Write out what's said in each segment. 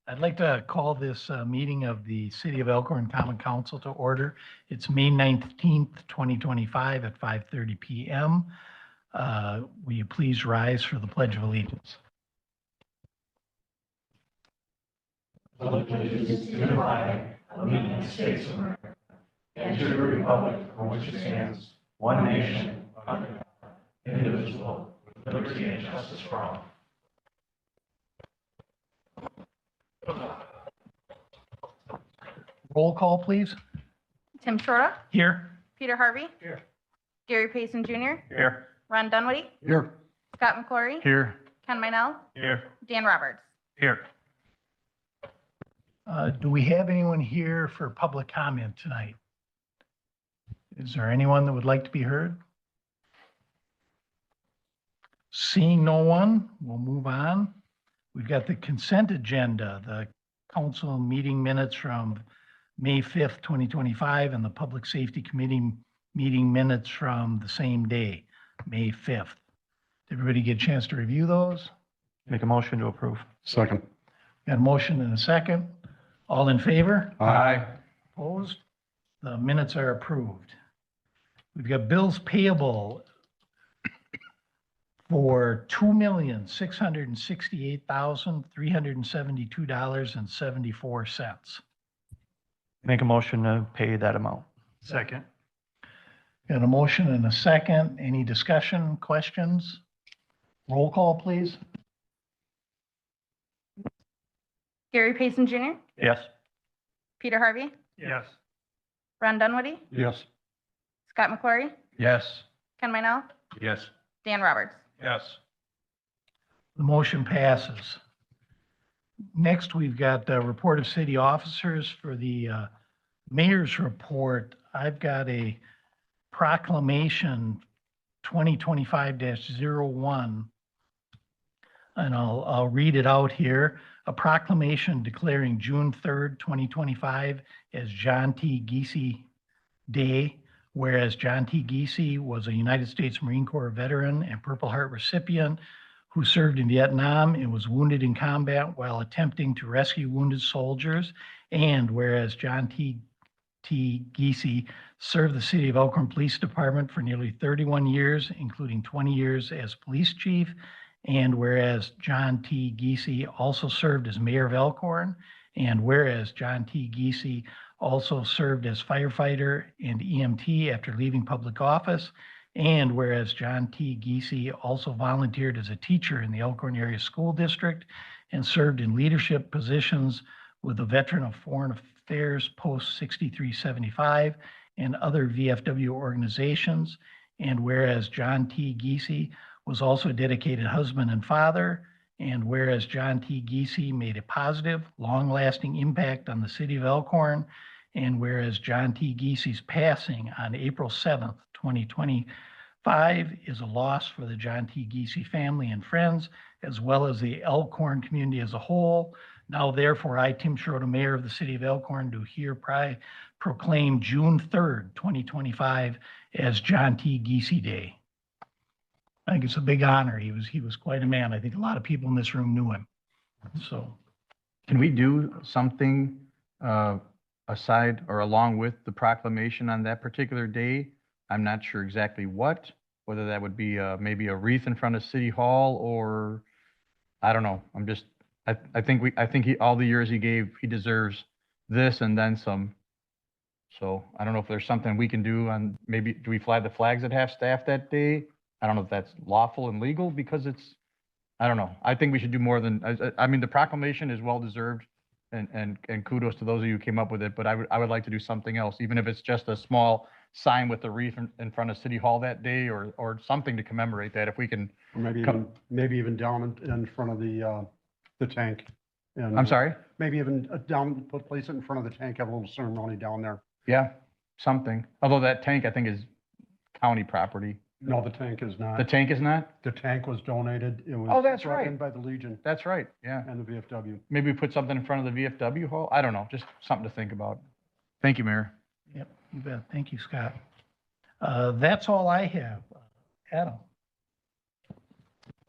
I'd like to call this meeting of the City of Elkhorn Common Council to order. It's May 19th, 2025 at 5:30 PM. Will you please rise for the Pledge of Allegiance? Allegiance to the flag of the United States of America and to the republic for which it stands, one nation, under God, indivisible, with liberty and justice for all. Roll call, please. Tim Shorta, Here. Peter Harvey, Here. Gary Payson Jr., Here. Ron Dunwoody, Here. Scott McClory, Here. Ken Minell, Here. Dan Roberts. Here. Do we have anyone here for public comment tonight? Is there anyone that would like to be heard? Seeing no one, we'll move on. We've got the consent agenda, the council meeting minutes from May 5th, 2025, and the Public Safety Committee meeting minutes from the same day, May 5th. Did everybody get a chance to review those? Make a motion to approve. Second. Got a motion and a second. All in favor? Aye. Opposed? The minutes are approved. We've got bills payable for $2,668,372.74. Make a motion to pay that amount. Second. Got a motion and a second. Any discussion, questions? Roll call, please. Gary Payson Jr., Yes. Peter Harvey, Yes. Ron Dunwoody, Yes. Scott McClory, Yes. Ken Minell, Yes. Dan Roberts. Yes. The motion passes. Next, we've got the report of city officers. For the mayor's report, I've got a proclamation 2025-01, and I'll read it out here. A proclamation declaring June 3rd, 2025 as John T. Giese Day, whereas John T. Giese was a United States Marine Corps veteran and Purple Heart recipient who served in Vietnam and was wounded in combat while attempting to rescue wounded soldiers. And whereas John T. Giese served the City of Elkhorn Police Department for nearly 31 years, including 20 years as police chief. And whereas John T. Giese also served as mayor of Elkhorn, and whereas John T. Giese also served as firefighter and EMT after leaving public office, and whereas John T. Giese also volunteered as a teacher in the Elkhorn Area School District and served in leadership positions with the Veteran of Foreign Affairs Post 6375 and other VFW organizations, and whereas John T. Giese was also a dedicated husband and father, and whereas John T. Giese made a positive, long-lasting impact on the city of Elkhorn, and whereas John T. Giese's passing on April 7th, 2025 is a loss for the John T. Giese family and friends, as well as the Elkhorn community as a whole. Now therefore, I, Tim Schroeder, Mayor of the City of Elkhorn, do hereby proclaim June 3rd, 2025 as John T. Giese Day. I think it's a big honor. He was quite a man. I think a lot of people in this room knew him. So, Can we do something aside or along with the proclamation on that particular day? I'm not sure exactly what, whether that would be maybe a wreath in front of City Hall or, I don't know. I think he, all the years he gave, he deserves this and then some. So I don't know if there's something we can do on, maybe, do we fly the flags at half-staff that day? I don't know if that's lawful and legal because it's, I don't know. I think we should do more than, I mean, the proclamation is well-deserved and kudos to those of you who came up with it, but I would like to do something else, even if it's just a small sign with a wreath in front of City Hall that day or something to commemorate that if we can. Or maybe even down in front of the tank. And I'm sorry? maybe even place it in front of the tank, have a little ceremony down there. Yeah, something. Although that tank, I think, is county property. No, the tank is not. The tank is not? The tank was donated. It was Oh, that's brought right. in by the Legion That's right, yeah. and the VFW. Maybe we put something in front of the VFW hall? I don't know, just something to think about. Thank you, Mayor. yep, you bet. Thank you, Scott. That's all I have. Adam.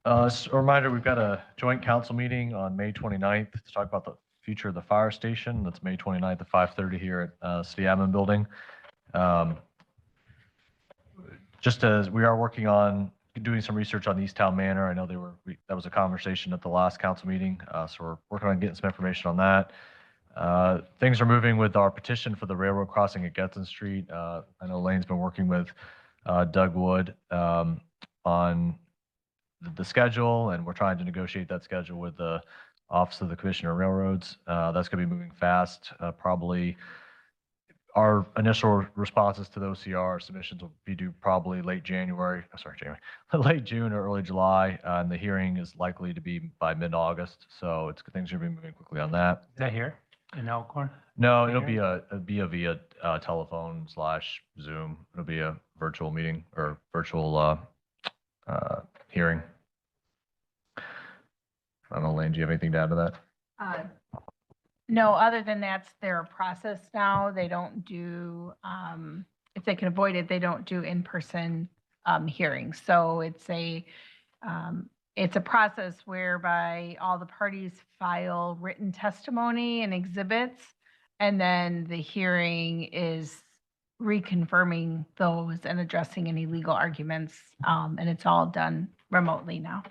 Just a reminder, we've got a joint council meeting on May 29th to talk about the future of the fire station. That's May 29th at 5:30 here at City Admin Building. Just as we are working on doing some research on East Town Manor, I know that was a conversation at the last council meeting, so we're working on getting some information on that. Things are moving with our petition for the railroad crossing at Getson Street. I know Lane's been working with Doug Wood on the schedule, and we're trying to negotiate that schedule with the Office of the Commissioner of Railroads. That's going to be moving fast. Probably our initial responses to those CR submissions will be due probably late January, late June or early July. And the hearing is likely to be by mid-August. So things are going to be moving quickly on that. Is that here in Elkhorn? No, it'll be via telephone / Zoom. It'll be a virtual meeting or virtual hearing. I don't know, Lane, do you have anything to add to that? No, other than that's their process now. They don't do, if they can avoid it, they don't do in-person hearings. So it's a process whereby all the parties file written testimony and exhibits, and then the hearing is reconfirming those and addressing any legal arguments, and it's all done remotely now.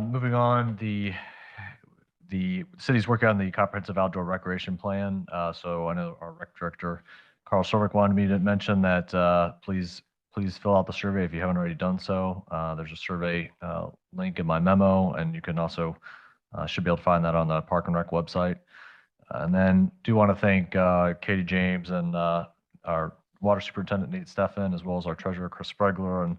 Moving on, the city's working on the comprehensive outdoor recreation plan. So I know our rec director, Carl Sorvik, wanted me to mention that please fill out the survey if you haven't already done so. There's a survey link in my memo, and you can also should be able to find that on the Park and Rec website. And then do want to thank Katie James and our water superintendent, Nate Steffen, as well as our treasurer, Chris Spregler, and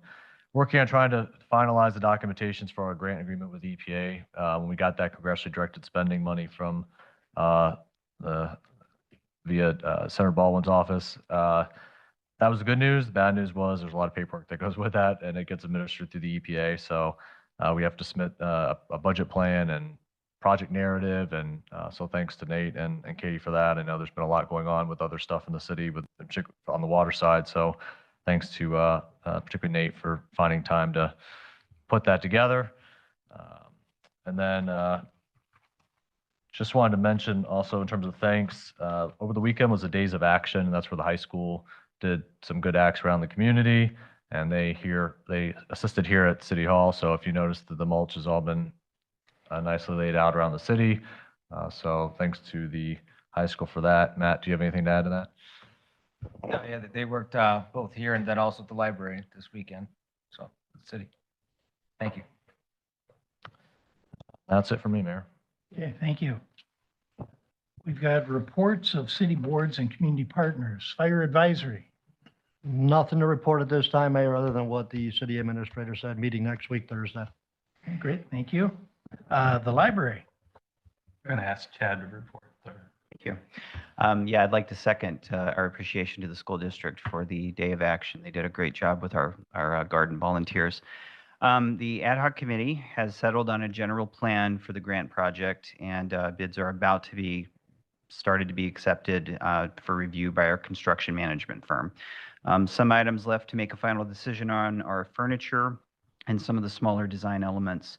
working on trying to finalize the documentations for our grant agreement with EPA. When we got that congressionally directed spending money from via Senator Baldwin's office, that was the good news. The bad news was there's a lot of paperwork that goes with that, and it gets administered through the EPA. So we have to submit a budget plan and project narrative, and so thanks to Nate and Katie for that. I know there's been a lot going on with other stuff in the city, on the water side. So thanks to particularly Nate for finding time to put that together. And then just wanted to mention also in terms of thanks, over the weekend was the Days of Action, and that's where the high school did some good acts around the community, and they assisted here at City Hall. So if you noticed that the mulch has all been nicely laid out around the city. So thanks to the high school for that. Matt, do you have anything to add to that? No, yeah, they worked both here and then also at the library this weekend. So, the city. Thank you. That's it for me, Mayor. Okay, thank you. We've got reports of city boards and community partners. Fire advisory. Nothing to report at this time, Mayor, other than what the city administrator said, meeting next week, Thursday. Okay, great, thank you. The library. I'm going to ask Chad to report there. Thank you. Yeah, I'd like to second our appreciation to the school district for the Day of Action. They did a great job with our garden volunteers. The ad hoc committee has settled on a general plan for the grant project, and bids are about to be started to be accepted for review by our construction management firm. Some items left to make a final decision on are furniture and some of the smaller design elements.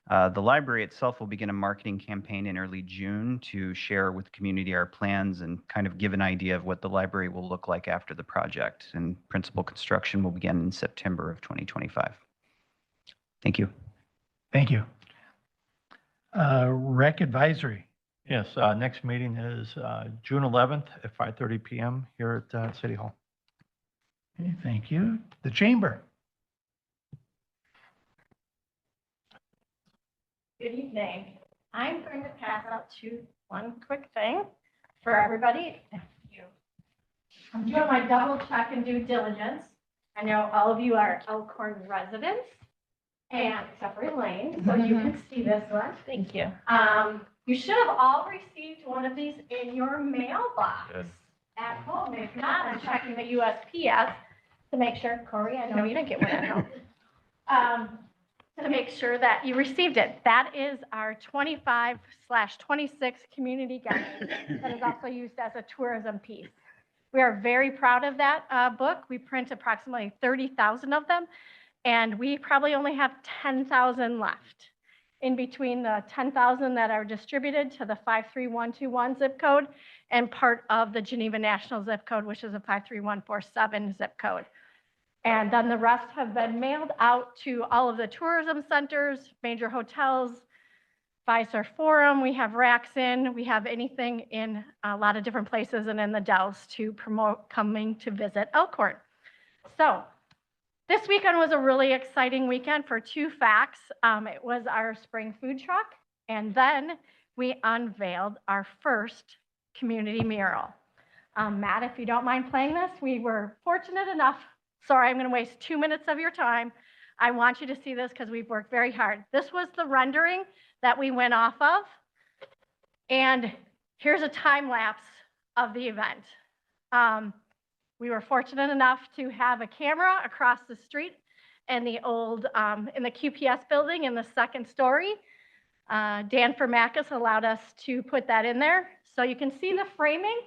The library itself will begin a marketing campaign in early June to share with the community our plans and kind of give an idea of what the library will look like after the project. And principal construction will begin in September of 2025. Thank you. Thank you. Rec advisory. Yes, next meeting is June 11th at 5:30 p.m. here at City Hall. Okay, thank you. The chamber. Good evening. I'm going to pass out one quick thing for everybody. Thank you. I'm doing my double check and due diligence. I know all of you are Elkhorn residents, and except for Elaine, so you can see this one. Thank you. You should have all received one of these in your mailbox Good. at home. If not, I'm checking the USPS to make sure. Corey, I know you didn't get one at home. To make sure that you received it. That is our 25/26 community guide that is also used as a tourism piece. We are very proud of that book. We print approximately 30,000 of them, and we probably only have 10,000 left. in between the 10,000 that are distributed to the 53121 zip code and part of the Geneva National zip code, which is a 53147 zip code. And then the rest have been mailed out to all of the tourism centers, major hotels, Fiserv Forum. We have racks in. We have anything in a lot of different places and in the Dells to promote coming to visit Elkhorn. So this weekend was a really exciting weekend for two facts. It was our spring food truck, and then we unveiled our first community mural. Matt, if you don't mind playing this, we were fortunate enough. Sorry, I'm going to waste 2 minutes of your time. I want you to see this because we've worked very hard. This was the rendering that we went off of. And here's a time lapse of the event. We were fortunate enough to have a camera across the street in the old, in the QPS building in the second story. Dan Formakis allowed us to put that in there. So you can see the framing.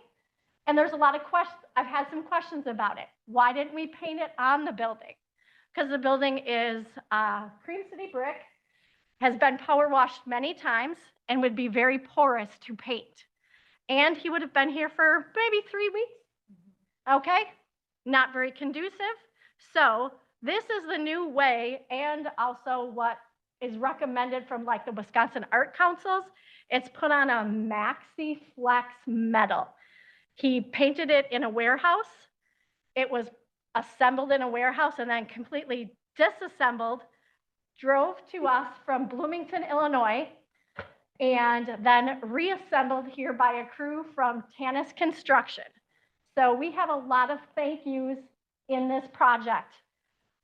And there's a lot of questions. I've had some questions about it. Why didn't we paint it on the building? Because the building is Cream City brick, has been power washed many times, and would be very porous to paint. And he would have been here for maybe 3 weeks. Okay, not very conducive. So this is the new way, and also what is recommended from like the Wisconsin Art Councils. It's put on a maxi flex metal. He painted it in a warehouse. It was assembled in a warehouse and then completely disassembled, drove to us from Bloomington, Illinois, and then reassembled here by a crew from Tanis Construction. So we have a lot of thank yous in this project.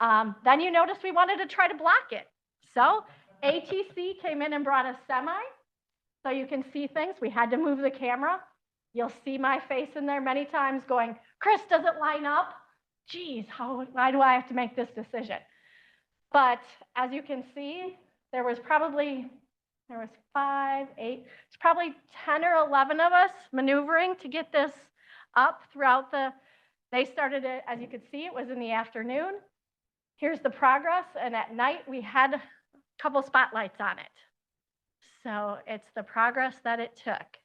Then you notice we wanted to try to block it. So ATC came in and brought a semi so you can see things. We had to move the camera. You'll see my face in there many times going, Chris, does it line up? Geez, why do I have to make this decision? But as you can see, there was 5, 8, it's probably 10 or 11 of us maneuvering to get this up throughout they started it, as you can see, it was in the afternoon. Here's the progress, and at night we had a couple spotlights on it. So it's the progress that it took.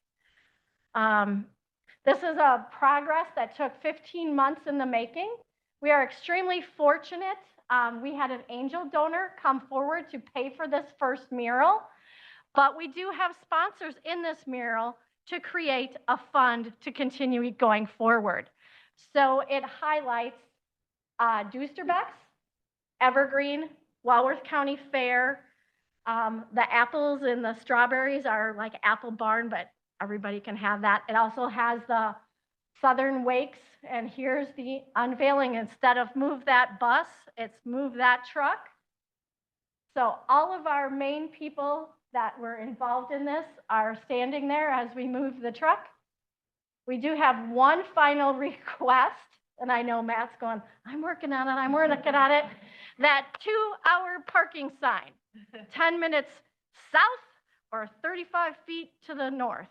This is a progress that took 15 months in the making. We are extremely fortunate. We had an angel donor come forward to pay for this first mural, but we do have sponsors in this mural to create a fund to continue going forward. So it highlights Doosterbecks, Evergreen, Walworth County Fair. The apples and the strawberries are like Apple Barn, but everybody can have that. It also has the Southern Wakes, and here's the unveiling. Instead of move that bus, it's move that truck. So all of our main people that were involved in this are standing there as we move the truck. We do have one final request, and I know Matt's going, I'm working on it, I'm working on it. That 2-hour parking sign, 10 minutes south or 35 feet to the north.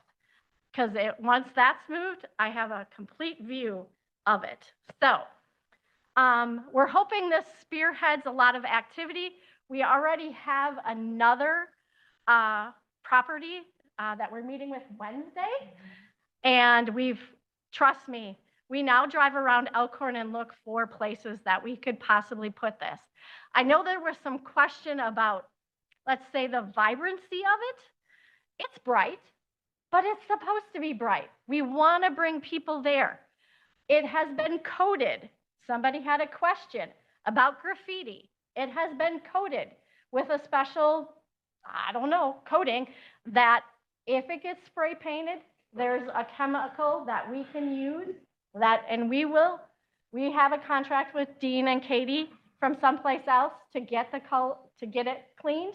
Because once that's moved, I have a complete view of it. So we're hoping this spearheads a lot of activity. We already have another property that we're meeting with Wednesday. And trust me, we now drive around Elkhorn and look for places that we could possibly put this. I know there was some question about, let's say, the vibrancy of it. It's bright, but it's supposed to be bright. We want to bring people there. It has been coded. Somebody had a question about graffiti. It has been coded with a special, I don't know, coating that if it gets spray painted, there's a chemical that we can use and we have a contract with Dean and Katie from someplace else to get it cleaned.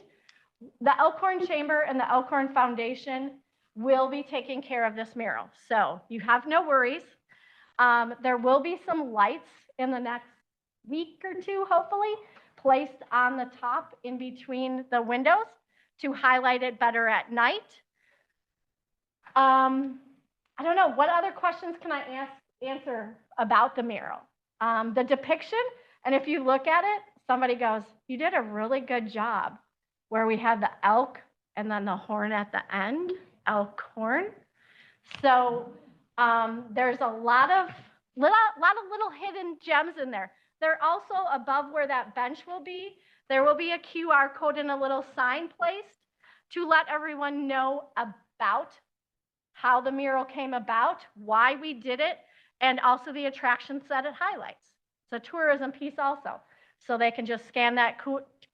The Elkhorn Chamber and the Elkhorn Foundation will be taking care of this mural. So you have no worries. There will be some lights in the next week or two, hopefully, placed on the top in between the windows to highlight it better at night. I don't know, what other questions can I answer about the mural? The depiction, and if you look at it, somebody goes, you did a really good job. where we had the elk and then the horn at the end, Elkhorn. So there's a lot of little hidden gems in there. They're also above where that bench will be. There will be a QR code and a little sign placed to let everyone know about how the mural came about, why we did it, and also the attractions that it highlights. It's a tourism piece also. So they can just scan that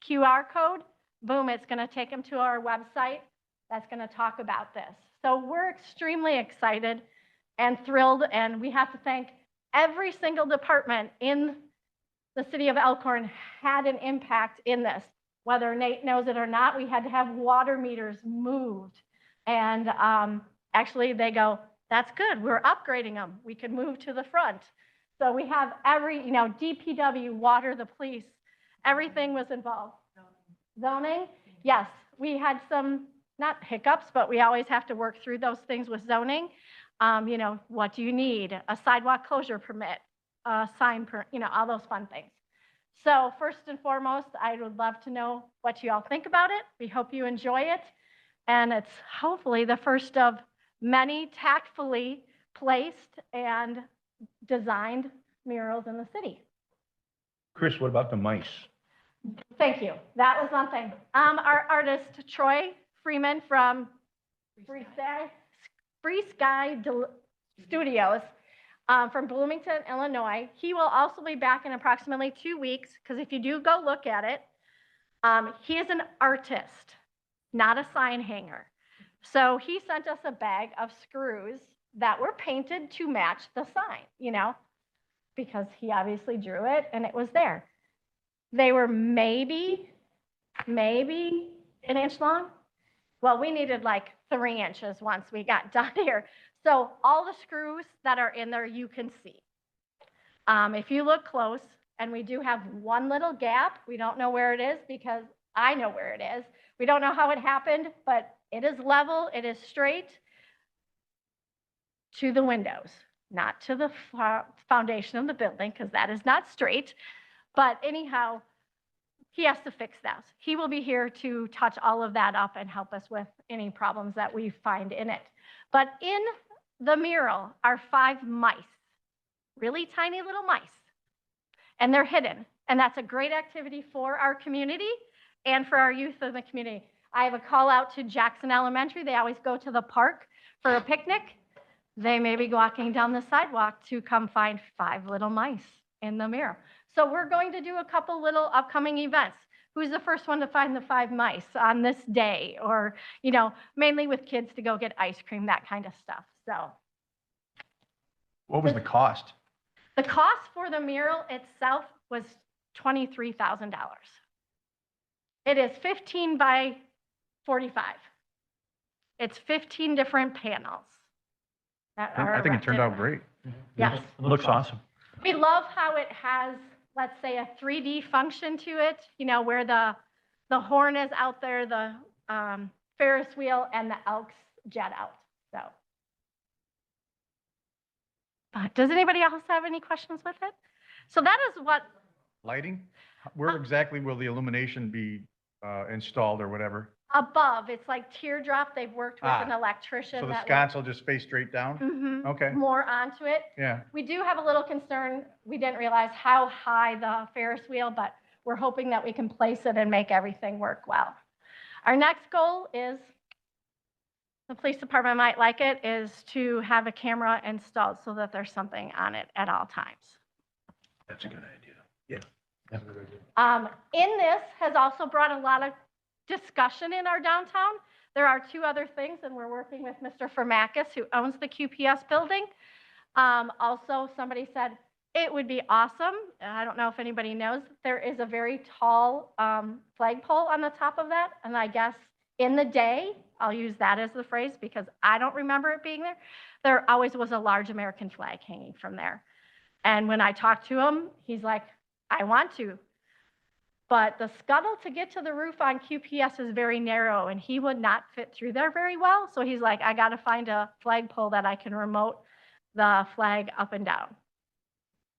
QR code, boom, it's going to take them to our website that's going to talk about this. So we're extremely excited and thrilled, and we have to thank every single department in the city of Elkhorn had an impact in this. Whether Nate knows it or not, we had to have water meters moved. And actually they go, that's good, we're upgrading them. We can move to the front. So we have every, DPW, water, the police, everything was involved. Zoning, yes, we had some, not hiccups, but we always have to work through those things with zoning. What do you need? A sidewalk closure permit, a sign, all those fun things. So first and foremost, I would love to know what you all think about it. We hope you enjoy it. And it's hopefully the first of many tactfully placed and designed murals in the city. Chris, what about the mice? Thank you. That was one thing. Our artist, Troy Freeman from Free Sky Studios from Bloomington, Illinois. He will also be back in approximately 2 weeks, because if you do go look at it, he is an artist, not a sign hanger. So he sent us a bag of screws that were painted to match the sign, because he obviously drew it and it was there. They were maybe an inch long. Well, we needed like 3 inches once we got done here. So all the screws that are in there, you can see. If you look close, and we do have one little gap, we don't know where it is because I know where it is. We don't know how it happened, but it is level, it is straight to the windows, not to the foundation of the building, because that is not straight. But anyhow, he has to fix that. He will be here to touch all of that up and help us with any problems that we find in it. But in the mural are 5 mice, really tiny little mice, and they're hidden. And that's a great activity for our community and for our youth in the community. I have a call out to Jackson Elementary. They always go to the park for a picnic. They may be walking down the sidewalk to come find 5 little mice in the mural. So we're going to do a couple little upcoming events. Who's the first one to find the 5 mice on this day? Or, mainly with kids to go get ice cream, that kind of stuff. So What was the cost? the cost for the mural itself was $23,000. It is 15 by 45. It's 15 different panels. I think it turned out great. Yes. It looks awesome. We love how it has, let's say, a 3D function to it, where the horn is out there, the Ferris wheel, and the elks jet out. So, but does anybody else have any questions with it? So that is what. Lighting? Where exactly will the illumination be installed or whatever? Above, it's like teardrop. They've worked with an electrician. So the that sconce will just face straight down? Mhm. Okay. More onto it. Yeah. We do have a little concern. We didn't realize how high the Ferris wheel, but we're hoping that we can place it and make everything work well. Our next goal is, the police department might like it, is to have a camera installed so that there's something on it at all times. That's a good idea. Yeah. In this has also brought a lot of discussion in our downtown. There are 2 other things, and we're working with Mr. Firmakis, who owns the QPS building. Also, somebody said it would be awesome. I don't know if anybody knows, there is a very tall flagpole on the top of that. And I guess in the day, I'll use that as the phrase because I don't remember it being there. There always was a large American flag hanging from there. And when I talked to him, he's like, I want to. But the scuttle to get to the roof on QPS is very narrow, and he would not fit through there very well. So he's like, I got to find a flagpole that I can remote the flag up and down.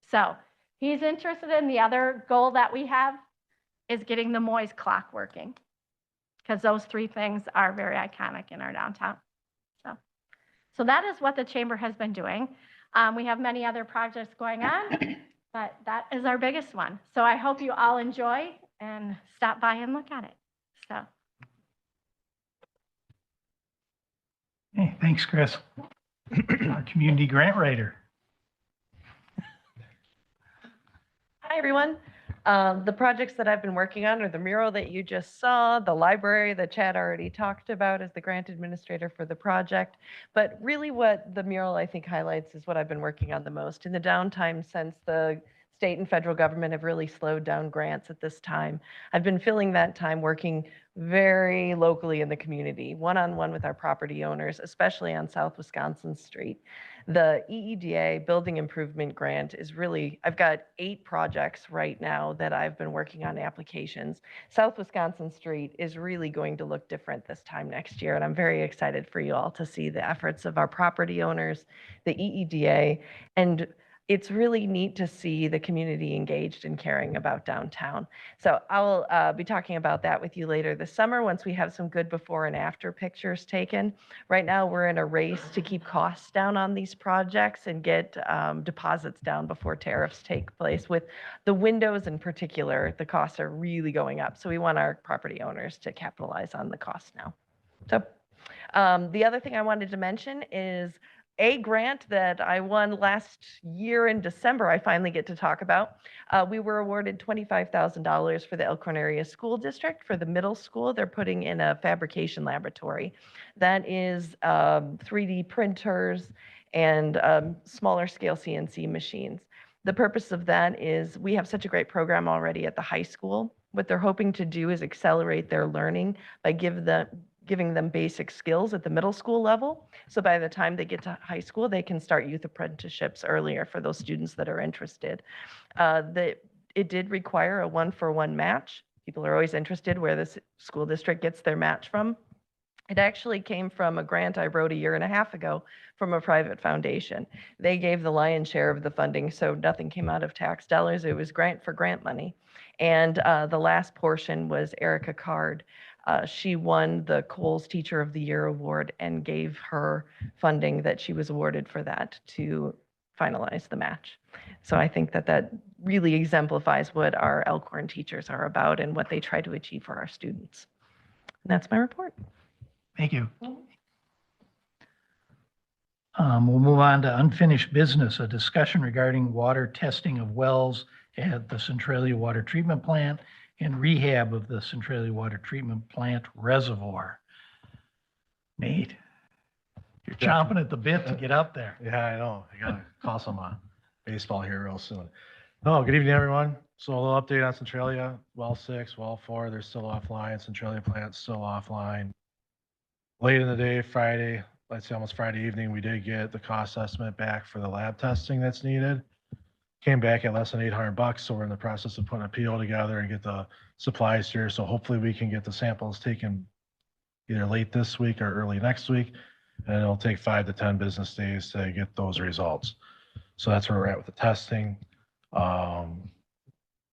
So he's interested in. The other goal that we have is getting the Moyes clock working. because those three things are very iconic in our downtown. So that is what the chamber has been doing. We have many other projects going on, but that is our biggest one. So I hope you all enjoy and stop by and look at it. So. Hey, thanks, Chris. Our community grant writer. Hi, everyone. The projects that I've been working on are the mural that you just saw, the library that Chad already talked about as the grant administrator for the project. But really what the mural I think highlights is what I've been working on the most. In the downtime since the state and federal government have really slowed down grants at this time, I've been filling that time working very locally in the community, one-on-one with our property owners, especially on South Wisconsin Street. The EEDA Building Improvement Grant is really, I've got 8 projects right now that I've been working on applications. South Wisconsin Street is really going to look different this time next year, and I'm very excited for you all to see the efforts of our property owners, the EEDA, and it's really neat to see the community engaged and caring about downtown. So I'll be talking about that with you later this summer once we have some good before and after pictures taken. Right now, we're in a race to keep costs down on these projects and get deposits down before tariffs take place. With the windows in particular, the costs are really going up. So we want our property owners to capitalize on the costs now. So the other thing I wanted to mention is a grant that I won last year in December, I finally get to talk about. We were awarded $25,000 for the Elkhorn Area School District for the middle school. They're putting in a fabrication laboratory. That is 3D printers and smaller scale CNC machines. The purpose of that is we have such a great program already at the high school. What they're hoping to do is accelerate their learning by giving them basic skills at the middle school level. So by the time they get to high school, they can start youth apprenticeships earlier for those students that are interested. It did require a 1-for-1 match. People are always interested where the school district gets their match from. It actually came from a grant I wrote a year and a half ago from a private foundation. They gave the lion's share of the funding, so nothing came out of tax dollars. It was grant for grant money. And the last portion was Erica Card. She won the Coles Teacher of the Year award and gave her funding that she was awarded for that to finalize the match. So I think that that really exemplifies what our Elkhorn teachers are about and what they try to achieve for our students. And that's my report. Thank you. We'll move on to unfinished business, a discussion regarding water testing of wells at the Centralia Water Treatment Plant and rehab of the Centralia Water Treatment Plant reservoir. Nate, you're chomping at the bit to get up there. Yeah, I know. I gotta call some baseball here real soon. No, good evening, everyone. So a little update on Centralia. Well 6, well 4, they're still offline. Centralia plant's still offline. Late in the day, Friday, let's say almost Friday evening, we did get the cost estimate back for the lab testing that's needed. Came back at less than $800, so we're in the process of putting a PO together and get the supplies here. So hopefully we can get the samples taken either late this week or early next week. And it'll take 5 to 10 business days to get those results. So that's where we're at with the testing.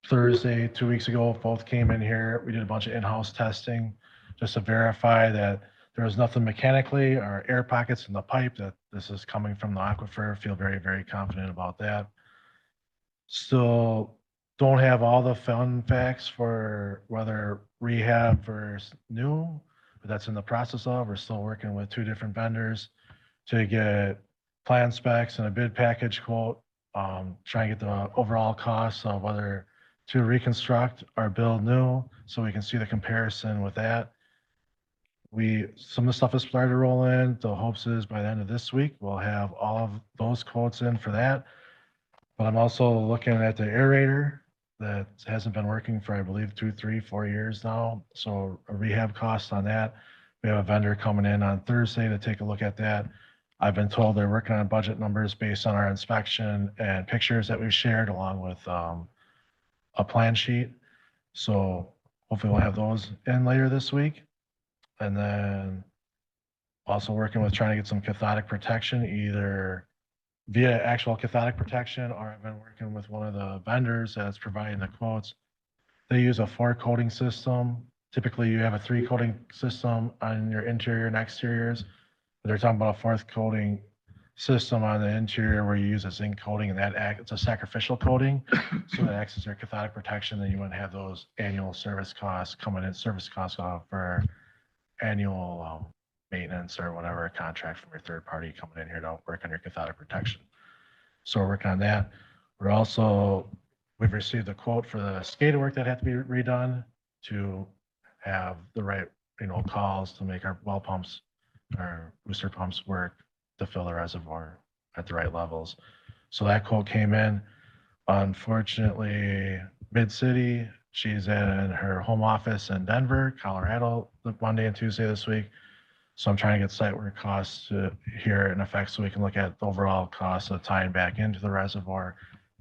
Thursday, 2 weeks ago, both came in here. We did a bunch of in-house testing just to verify that there was nothing mechanically or air pockets in the pipe, that this is coming from the aquifer. Feel very, very confident about that. Still don't have all the fun facts for whether rehab versus new, but that's in the process of. We're still working with 2 different vendors to get plan specs and a bid package quote, try and get the overall cost of whether to reconstruct or build new, so we can see the comparison with that. Some of the stuff has started to roll in. The hopes is by the end of this week, we'll have all of those quotes in for that. But I'm also looking at the aerator that hasn't been working for, I believe, 2, 3, 4 years now. So a rehab cost on that. We have a vendor coming in on Thursday to take a look at that. I've been told they're working on budget numbers based on our inspection and pictures that we've shared, along with a plan sheet. So hopefully we'll have those in later this week. And then also working with trying to get some cathodic protection, either via actual cathodic protection, or I've been working with one of the vendors that's providing the quotes. They use a 4 coating system Typically, you have a 3-coating system on your interior and exteriors. But they're talking about a 4th coating system on the interior where you use a zinc coating, and it's a sacrificial coating. So that acts as your cathodic protection, then you wouldn't have those annual service costs for annual maintenance or whatever contract from your third party coming in here to work on your cathodic protection. So we're working on that. We've received a quote for the SCADA work that had to be redone to have the right, calls to make our well pumps, our booster pumps work to fill the reservoir at the right levels. So that quote came in. Unfortunately, Mid-City, she's in her home office in Denver, Colorado, Monday and Tuesday this week. So I'm trying to get site work costs here in effect so we can look at the overall cost of tying back into the reservoir.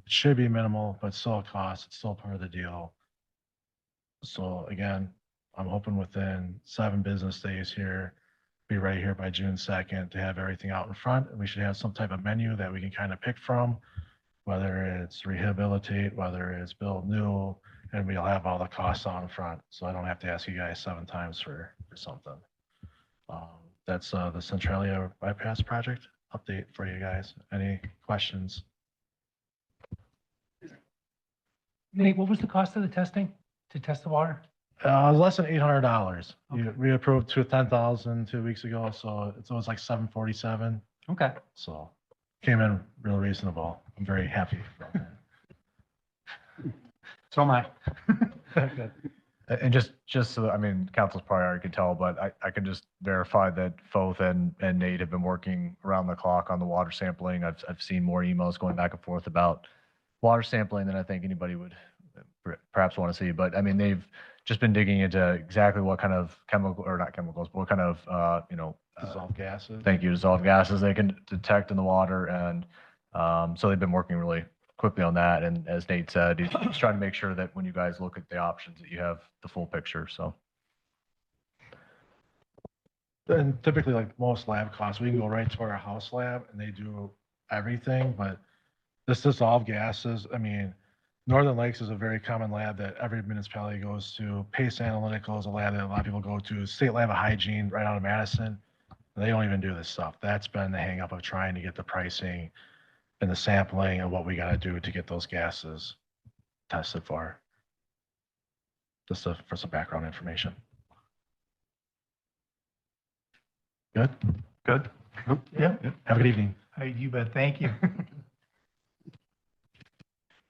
It should be minimal, but still a cost. It's still part of the deal. So again, I'm hoping within 7 business days here, be ready here by June 2nd to have everything out in front. And we should have some type of menu that we can kind of pick from, whether it's rehabilitate, whether it's build new, and we'll have all the costs out in front. So I don't have to ask you guys 7 times for something. That's the Centralia bypass project update for you guys. Any questions? Nate, what was the cost of the testing to test the water? Less than $800. Okay. We approved to 10,000 2 weeks ago, so it was like 747. Okay. So came in real reasonable. I'm very happy about that. So am I. And just so, council's probably already could tell, but I can just verify that Foth and Nate have been working around the clock on the water sampling. I've seen more emails going back and forth about water sampling than I think anybody would perhaps want to see. But they've just been digging into exactly what kind of chemical, or not chemicals, but what kind of, Dissolved gases. thank you, dissolved gases they can detect in the water. And so they've been working really quickly on that. And as Nate said, he's trying to make sure that when you guys look at the options, that you have the full picture. So. And typically, like most lab costs, we can go right to our house lab and they do everything. But this dissolved gases, Northern Lakes is a very common lab that every municipality goes to. Pace Analytical is a lab that a lot of people go to. State Lab of Hygiene right out of Madison. They don't even do this stuff. That's been the hang up of trying to get the pricing and the sampling and what we got to do to get those gases tested for. Just for some background information. Good? Good? Yeah. Have a good evening. All right, you bet. Thank you.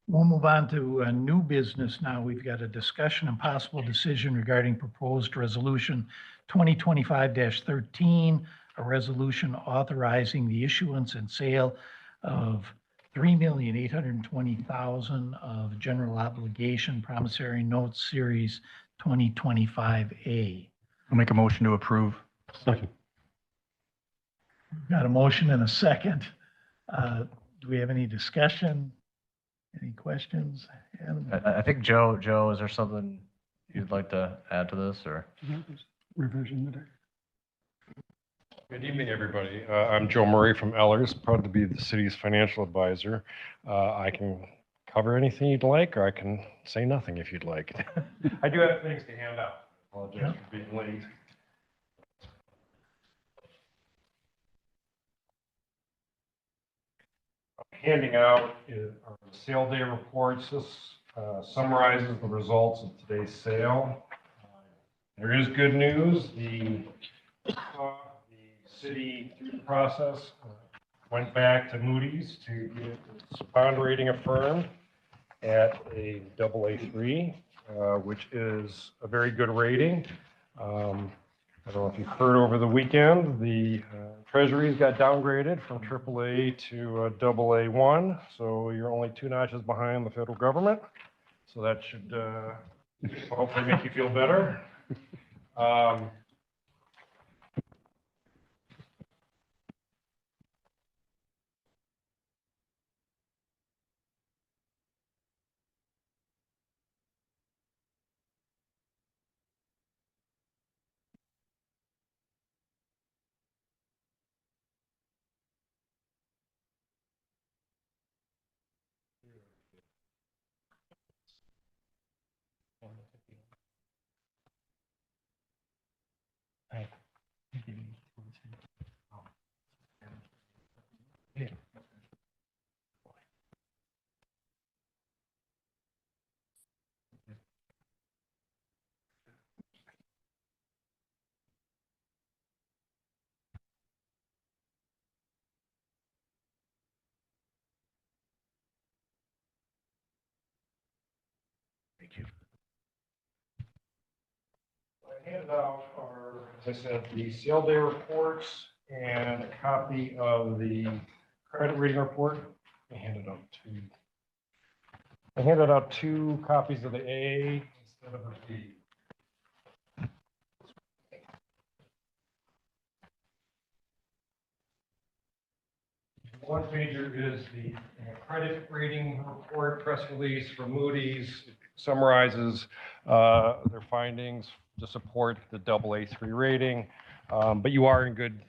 We'll move on to new business now. We've got a discussion and possible decision regarding proposed resolution 2025-13, a resolution authorizing the issuance and sale of $3,820,000 of general obligation promissory notes series 2025A. I'll make a motion to approve. Second. Got a motion and a second. Do we have any discussion? Any questions? I think Joe, is there something you'd like to add to this, or? Revision today. Good evening, everybody. I'm Joe Murray from Ellers, proud to be the city's financial advisor. I can cover anything you'd like, or I can say nothing if you'd like. I do have things to hand out. Apologize for being late. Handing out our sale day reports. This summarizes the results of today's sale. There is good news. The city, through the process, went back to Moody's to get its bond rating affirmed at a AA3, which is a very good rating. I don't know if you've heard over the weekend, the Treasuries got downgraded from AAA to AA1, so you're only 2 notches behind the federal government. So that should hopefully make you feel better. handed out are, as I said, the sale day reports and a copy of the credit rating report. I handed out two copies of the A instead of a B. One pager is the credit rating report press release from Moody's. It summarizes their findings to support the AA3 rating. But you are in good,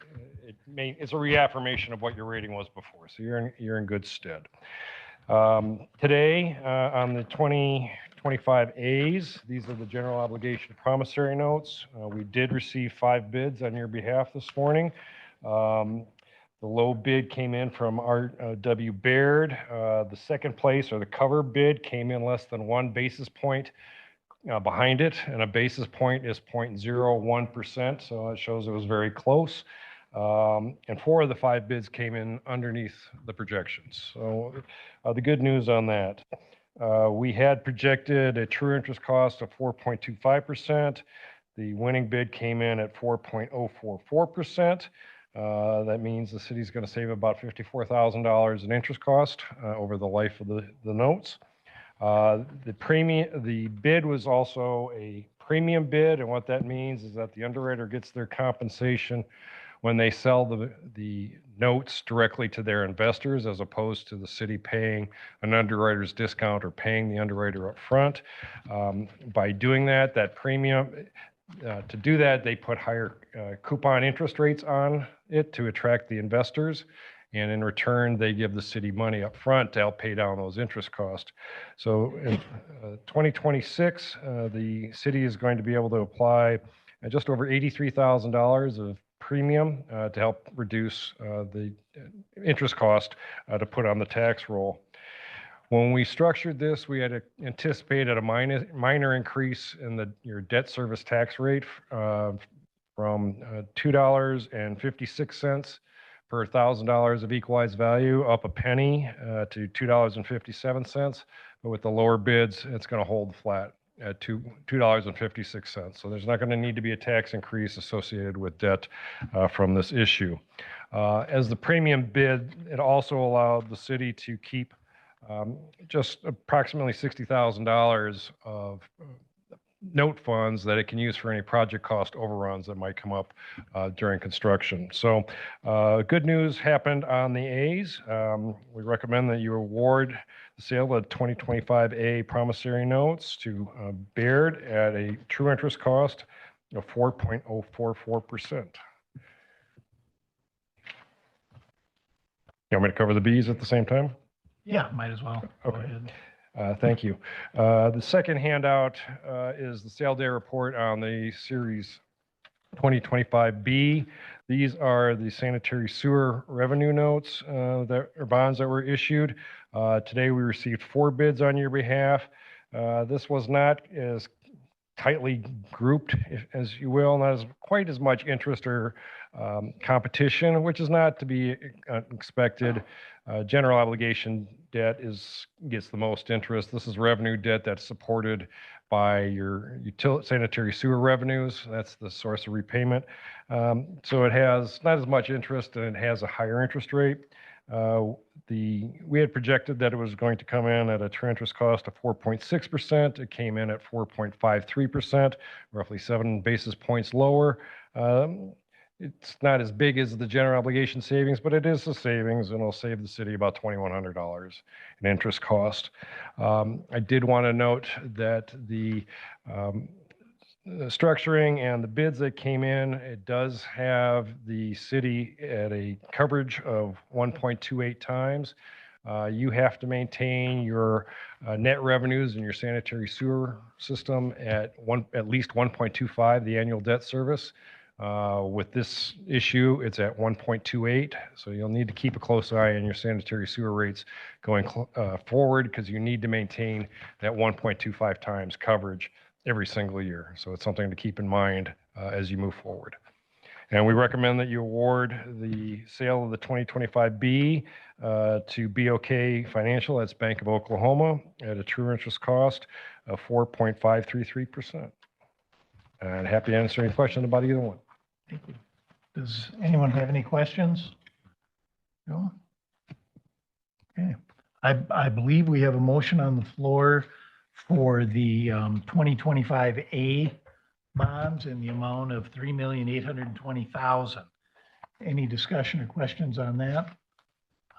it's a reaffirmation of what your rating was before. So you're in good stead. Today, on the 2025 A's, these are the general obligation promissory notes. We did receive 5 bids on your behalf this morning. The low bid came in from R.W. Baird. The second place, or the cover bid, came in less than 1 basis point behind it, and a basis point is 0.01%, so it shows it was very close. And 4 of the 5 bids came in underneath the projections. So the good news on that, we had projected a true interest cost of 4.25%. The winning bid came in at 4.044%. That means the city's going to save about $54,000 in interest cost over the life of the notes. The bid was also a premium bid, and what that means is that the underwriter gets their compensation when they sell the notes directly to their investors, as opposed to the city paying an underwriter's discount or paying the underwriter up front. By doing that premium, to do that, they put higher coupon interest rates on it to attract the investors. And in return, they give the city money up front to help pay down those interest costs. So in 2026, the city is going to be able to apply just over $83,000 of premium to help reduce the interest cost to put on the tax roll. When we structured this, we had anticipated a minor increase in your debt service tax rate from $2.56 per $1,000 of equalized value, up a penny to $2.57. But with the lower bids, it's going to hold flat at $2.56. So there's not going to need to be a tax increase associated with debt from this issue. As the premium bid, it also allowed the city to keep just approximately $60,000 of note funds that it can use for any project cost overruns that might come up during construction. So good news happened on the A's. We recommend that you award the sale of 2025 A promissory notes to Baird at a true interest cost of 4.044%. You want me to cover the B's at the same time? Yeah, might as well. Go Okay. ahead. Thank you. The second handout is the sale day report on the Series 2025B. These are the sanitary sewer revenue notes or bonds that were issued. Today, we received 4 bids on your behalf. This was not as tightly grouped, as you will, not as quite as much interest or competition, which is not to be expected. General obligation debt gets the most interest. This is revenue debt that's supported by your sanitary sewer revenues. That's the source of repayment. So it has not as much interest, and it has a higher interest rate. We had projected that it was going to come in at a true interest cost of 4.6%. It came in at 4.53%, roughly 7 basis points lower. It's not as big as the general obligation savings, but it is a savings, and it'll save the city about $2,100 in interest cost. I did want to note that the structuring and the bids that came in, it does have the city at a coverage of 1.28 times. You have to maintain your net revenues in your sanitary sewer system at least 1.25, the annual debt service. With this issue, it's at 1.28, so you'll need to keep a close eye on your sanitary sewer rates going forward, because you need to maintain that 1.25 times coverage every single year. So it's something to keep in mind as you move forward. And we recommend that you award the sale of the 2025B to BOK Financial, that's Bank of Oklahoma, at a true interest cost of 4.533%. And happy to answer any questions about either one. Thank you. Does anyone have any questions? No? Okay. I believe we have a motion on the floor for the 2025A bonds in the amount of $3,820,000. Any discussion or questions on that?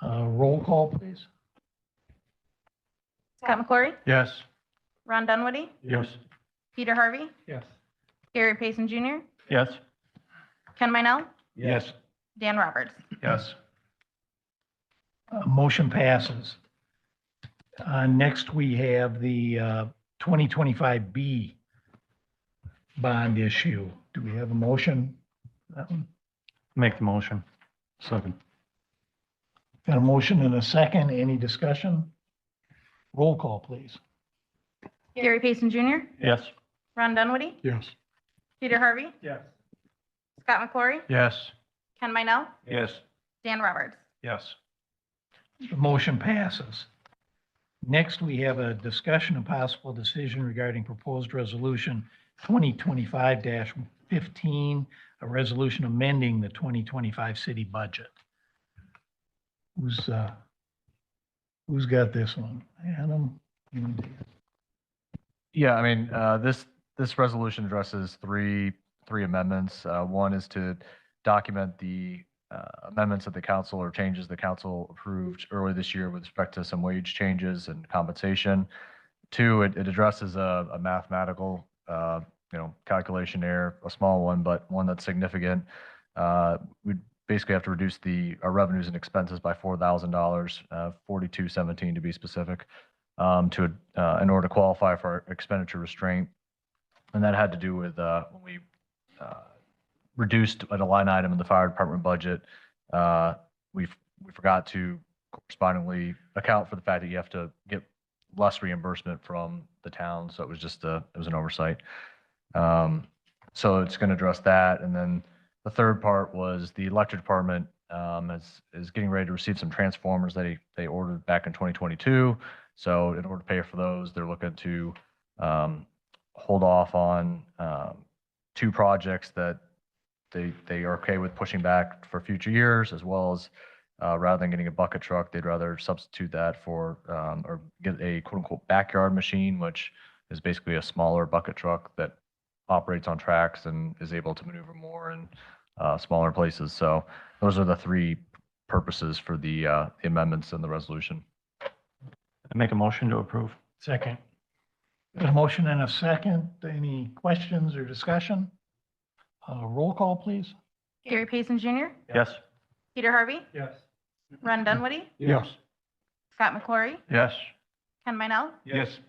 Roll call, please. Scott McClory, Yes. Ron Dunwoody, Yes. Peter Harvey, Yes. Gary Payson Jr., Yes. Ken Minell, Yes. Dan Roberts. Yes. Motion passes. Next, we have the 2025B bond issue. Do we have a motion? That one? Make the motion. Second. Got a motion and a second. Any discussion? Roll call, please. Gary Payson Jr., Yes. Ron Dunwoody, Yes. Peter Harvey, Yes. Scott McClory, Yes. Ken Minell, Yes. Dan Roberts. Yes. The motion passes. Next, we have a discussion and possible decision regarding proposed resolution 2025-15, a resolution amending the 2025 city budget. Who's got this one? Adam? You want to take it? Yeah, I mean, this resolution addresses three amendments. One is to document the amendments that the council or changes the council approved earlier this year with respect to some wage changes and compensation. Two, it addresses a mathematical, calculation error, a small one, but one that's significant. We basically have to reduce our revenues and expenses by $4,000, 4217 to be specific, in order to qualify for expenditure restraint. And that had to do with when we reduced at a line item in the fire department budget, we forgot to correspondingly account for the fact that you have to get less reimbursement from the town. So it was just it was an oversight. So it's going to address that. And then the third part was the electric department is getting ready to receive some transformers that they ordered back in 2022. So in order to pay for those, they're looking to hold off on two projects that they are okay with pushing back for future years, as well as rather than getting a bucket truck, they'd rather substitute that for or get a quote unquote backyard machine, which is basically a smaller bucket truck that operates on tracks and is able to maneuver more in smaller places. So those are the three purposes for the amendments in the resolution. I make a motion to approve. Second. Got a motion and a second. Any questions or discussion? Roll call, please. Gary Payson Jr., Yes. Peter Harvey, Yes. Ron Dunwoody, Yes. Scott McClory, Yes. Ken Minell, Yes.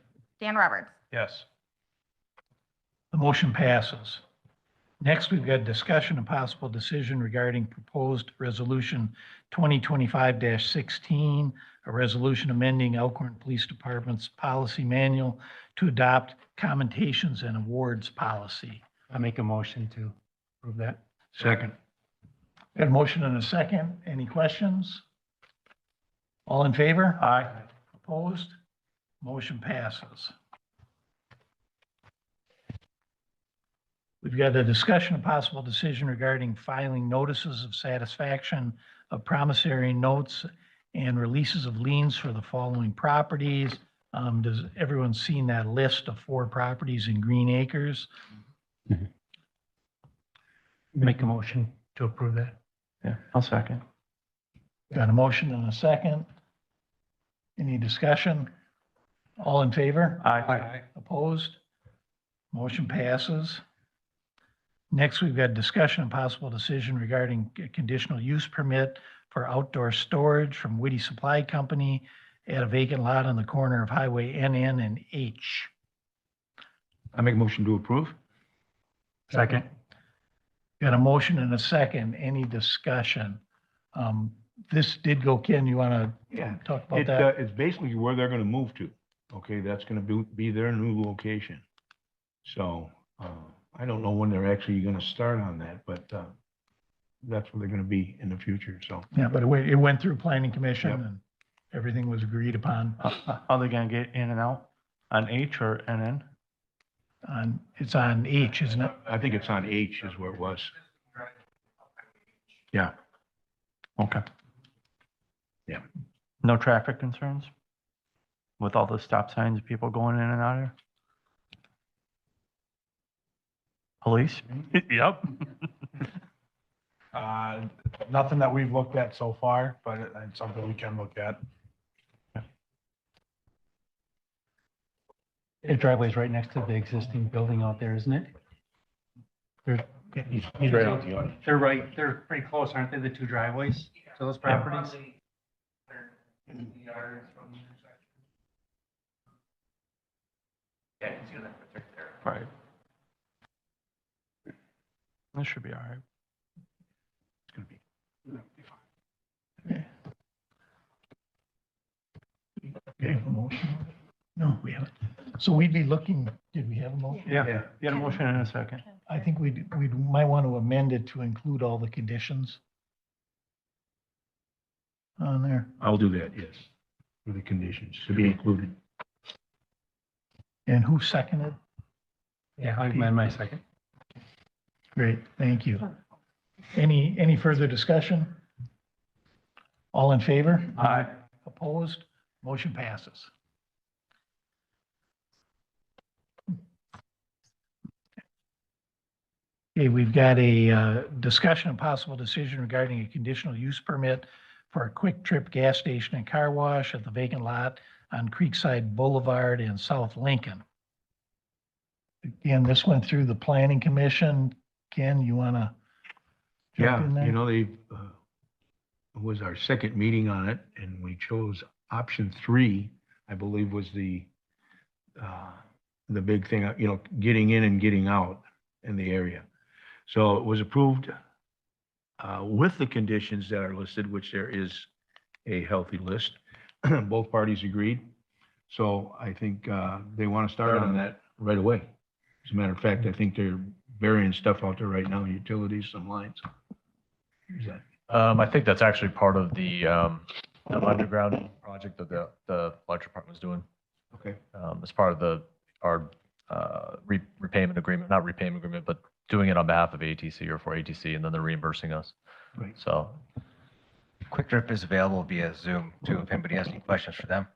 Dan Roberts. Yes. The motion passes. Next, we've got discussion and possible decision regarding proposed resolution 2025-16, a resolution amending Elkhorn Police Department's policy manual to adopt commentations and awards policy. I make a motion to approve that. Second. Got a motion and a second. Any questions? All in favor? Aye. Opposed? Motion passes. We've got a discussion of possible decision regarding filing notices of satisfaction of promissory notes and releases of liens for the following properties. Does everyone seen that list of 4 properties in Green Acres? Make a motion to approve that. Yeah, I'll second. Got a motion and a second. Any discussion? All in favor? Aye. Opposed? Motion passes. Next, we've got discussion and possible decision regarding a conditional use permit for outdoor storage from Whitty Supply Company at a vacant lot on the corner of Highway NN and H. I make a motion to approve. Second. Got a motion and a second. Any discussion? This did go, Ken, you want to Yeah. talk about that? It's basically where they're gonna move to. Okay, that's gonna be their new location. So, I don't know when they're actually gonna start on that, but, that's where they're gonna be in the future, so. Yeah, but it went through planning commission Yep. and everything was agreed upon. Are they gonna get in and out on H or NN? It's on H, isn't it? I think it's on H is where it was. Yeah. Okay. Yeah. No traffic concerns with all the stop signs, people going in and out of here? Police? Yep. Nothing that we've looked at so far, but it's something we can look at. The driveway's right next to the existing building out there, isn't it? They're, He's right out the yard. they're pretty close, aren't they, the two driveways to those properties? Yeah, I can see that right there. Right. That should be all right. It's gonna be. Okay, a motion? No, we haven't. So we'd be looking, did we have a motion? Yeah, you got a motion in a second. I think we might want to amend it to include all the conditions on there. I'll do that, yes, for the conditions to be included. And who seconded? Yeah, I amend my second. Great, thank you. Any further discussion? All in favor? Aye. Opposed? Motion passes. Okay, we've got a discussion and possible decision regarding a conditional use permit for a quick trip gas station and car wash at the vacant lot on Creekside Boulevard in South Lincoln. Again, this went through the planning commission. Ken, you want to jump in there? Yeah, you know, it was our second meeting on it, and we chose option 3, I believe was the big thing, you know, getting in and getting out in the area. So it was approved with the conditions that are listed, which there is a healthy list. Both parties agreed. So I think they want to start on that right away. As a matter of fact, I think they're burying stuff out there right now, utilities, some lines. Is that? I think that's actually part of the underground project that the electric department was doing. Okay. As part of our repayment agreement, not repayment agreement, but doing it on behalf of ATC or for ATC, and then they're reimbursing us. Right. So, Quick Trip is available via Zoom too, if anybody has any questions for them.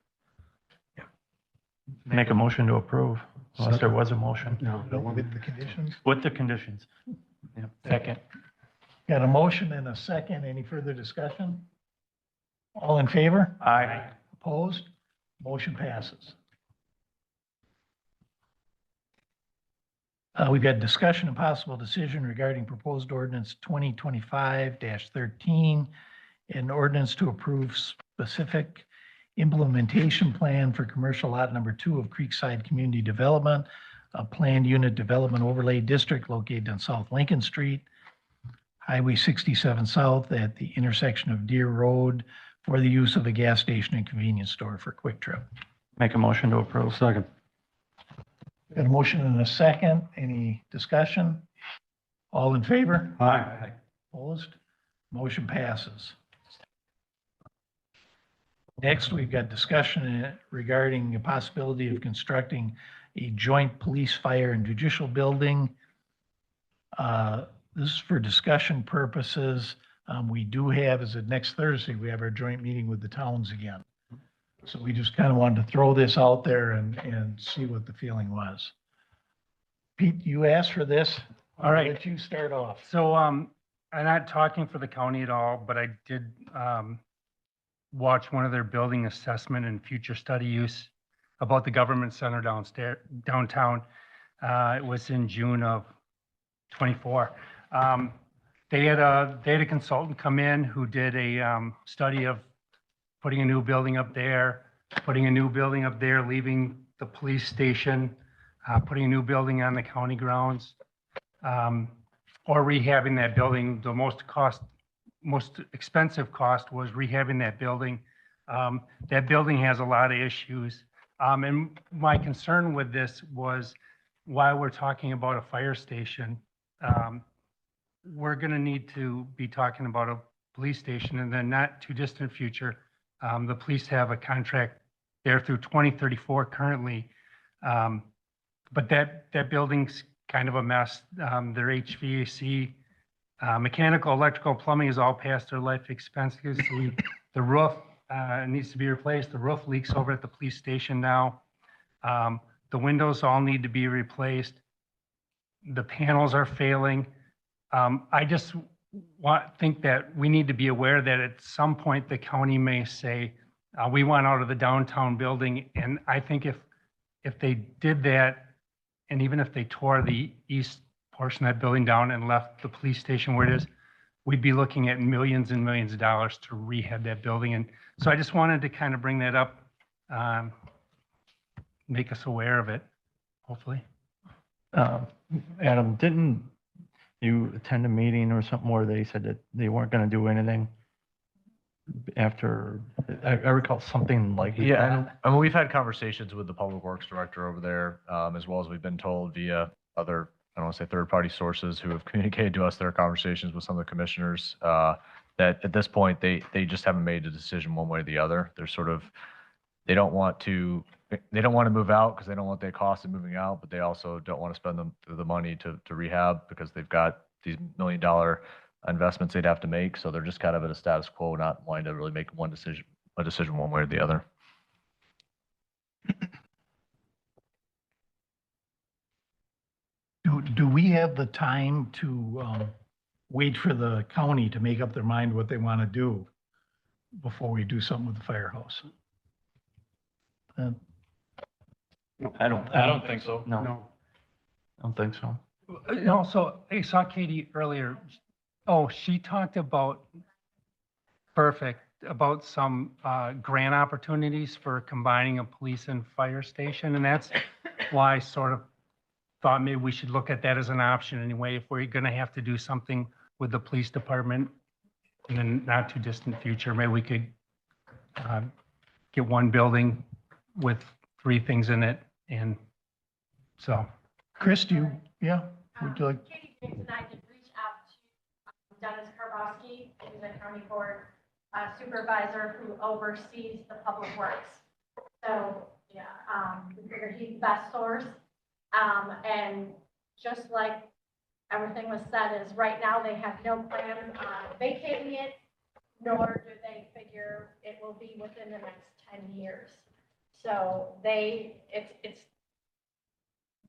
Make a motion to approve, unless there was a motion. No, with the conditions? With the conditions. Yep. Second. Got a motion and a second. Any further discussion? All in favor? Aye. Opposed? Motion passes. We've got discussion and possible decision regarding proposed ordinance 2025-13, an ordinance to approve specific implementation plan for commercial lot number 2 of Creekside Community Development, a planned unit development overlay district located on South Lincoln Street, Highway 67 South at the intersection of Deer Road for the use of a gas station and convenience store for Quick Trip. Make a motion to approve. Second. Got a motion and a second. Any discussion? All in favor? Aye. Opposed? Motion passes. Next, we've got discussion regarding the possibility of constructing a joint police, fire, and judicial building. This is for discussion purposes. We do have, as of next Thursday, we have our joint meeting with the towns again. So we just kind of wanted to throw this out there and see what the feeling was. Pete, you asked for this. All right. I'll let you start off. So, I'm not talking for the county at all, but I did, watch one of their building assessment and future study use about the government center downtown. It was in June of 24. They had a consultant come in who did a, study of putting a new building up there, putting a new building up there, leaving the police station, putting a new building on the county grounds, or rehabbing that building. The most expensive cost was rehabbing that building. That building has a lot of issues. And my concern with this was, while we're talking about a fire station, we're going to need to be talking about a police station, and then not too distant future. The police have a contract there through 2034 currently. But that building's kind of a mess. Their HVAC, mechanical, electrical, plumbing is all past their life expenses. The roof needs to be replaced. The roof leaks over at the police station now. The windows all need to be replaced. The panels are failing. I just think that we need to be aware that at some point the county may say, we want out of the downtown building. And I think if they did that, and even if they tore the east portion of that building down and left the police station where it is, we'd be looking at millions and millions of dollars to rehab that building. And so I just wanted to kind of bring that up, make us aware of it, hopefully. Adam, didn't you attend a meeting or something where they said that they weren't going to do anything after, I recall something like Yeah, that. and I mean, we've had conversations with the public works director over there, as well as we've been told via other, I don't want to say third-party sources who have communicated to us their conversations with some of the commissioners, that at this point, they just haven't made a decision one way or the other. They're sort of, they don't want to move out because they don't want the cost of moving out, but they also don't want to spend the money to rehab because they've got these $1 million investments they'd have to make. So they're just kind of at a status quo, not wanting to really make a decision one way or the other. Do we have the time to wait for the county to make up their mind what they want to do before we do something with the firehouse? I don't think so. No, I don't think so. And also, I saw Katie earlier. Oh, she talked about, about some grant opportunities for combining a police and fire station. And that's why I sort of thought maybe we should look at that as an option anyway, if we're going to have to do something with the police department in the not too distant future. Maybe we could get one building with 3 things in it. And so. Chris, yeah, would you like? Katie James and I did reach out to Dennis Karbowski, who's a county board supervisor who oversees the public works. So, yeah, we figured he's the best source. And just like everything was said, is right now they have no plans on vacating it, nor do they figure it will be within the next 10 years. So it's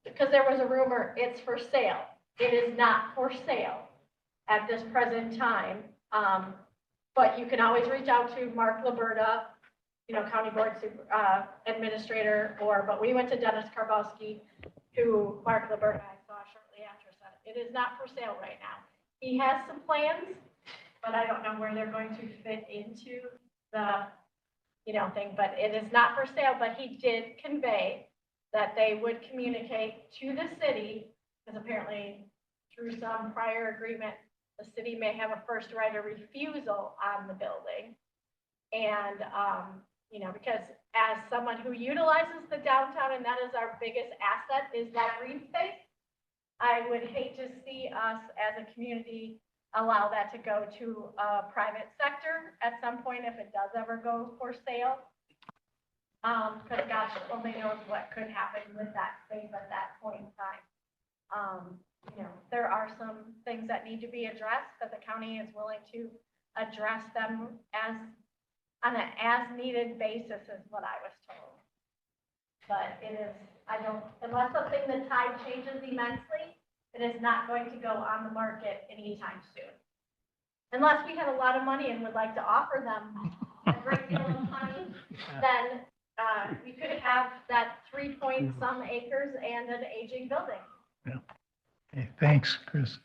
because there was a rumor it's for sale. It is not for sale at this present time. But you can always reach out to Mark Liberta, county board administrator, but we went to Dennis Karbowski, who Mark Liberta I saw shortly after said, it is not for sale right now. He has some plans, but I don't know where they're going to fit into the, thing, but it is not for sale. But he did convey that they would communicate to the city, because apparently through some prior agreement, the city may have a first right of refusal on the building. And, because as someone who utilizes the downtown, and that is our biggest asset, is that green space, I would hate to see us as a community allow that to go to a private sector at some point if it does ever go for sale. Because gosh, only knows what could happen with that space at that point in time. There are some things that need to be addressed, that the county is willing to address them on an as-needed basis, is what I was told. But it is, unless something, the tide changes immensely, it is not going to go on the market anytime soon. Unless we have a lot of money and would like to offer them a great deal of money, then we could have that 3-point-some acres and an aging building. Yeah. Okay, thanks, Chris.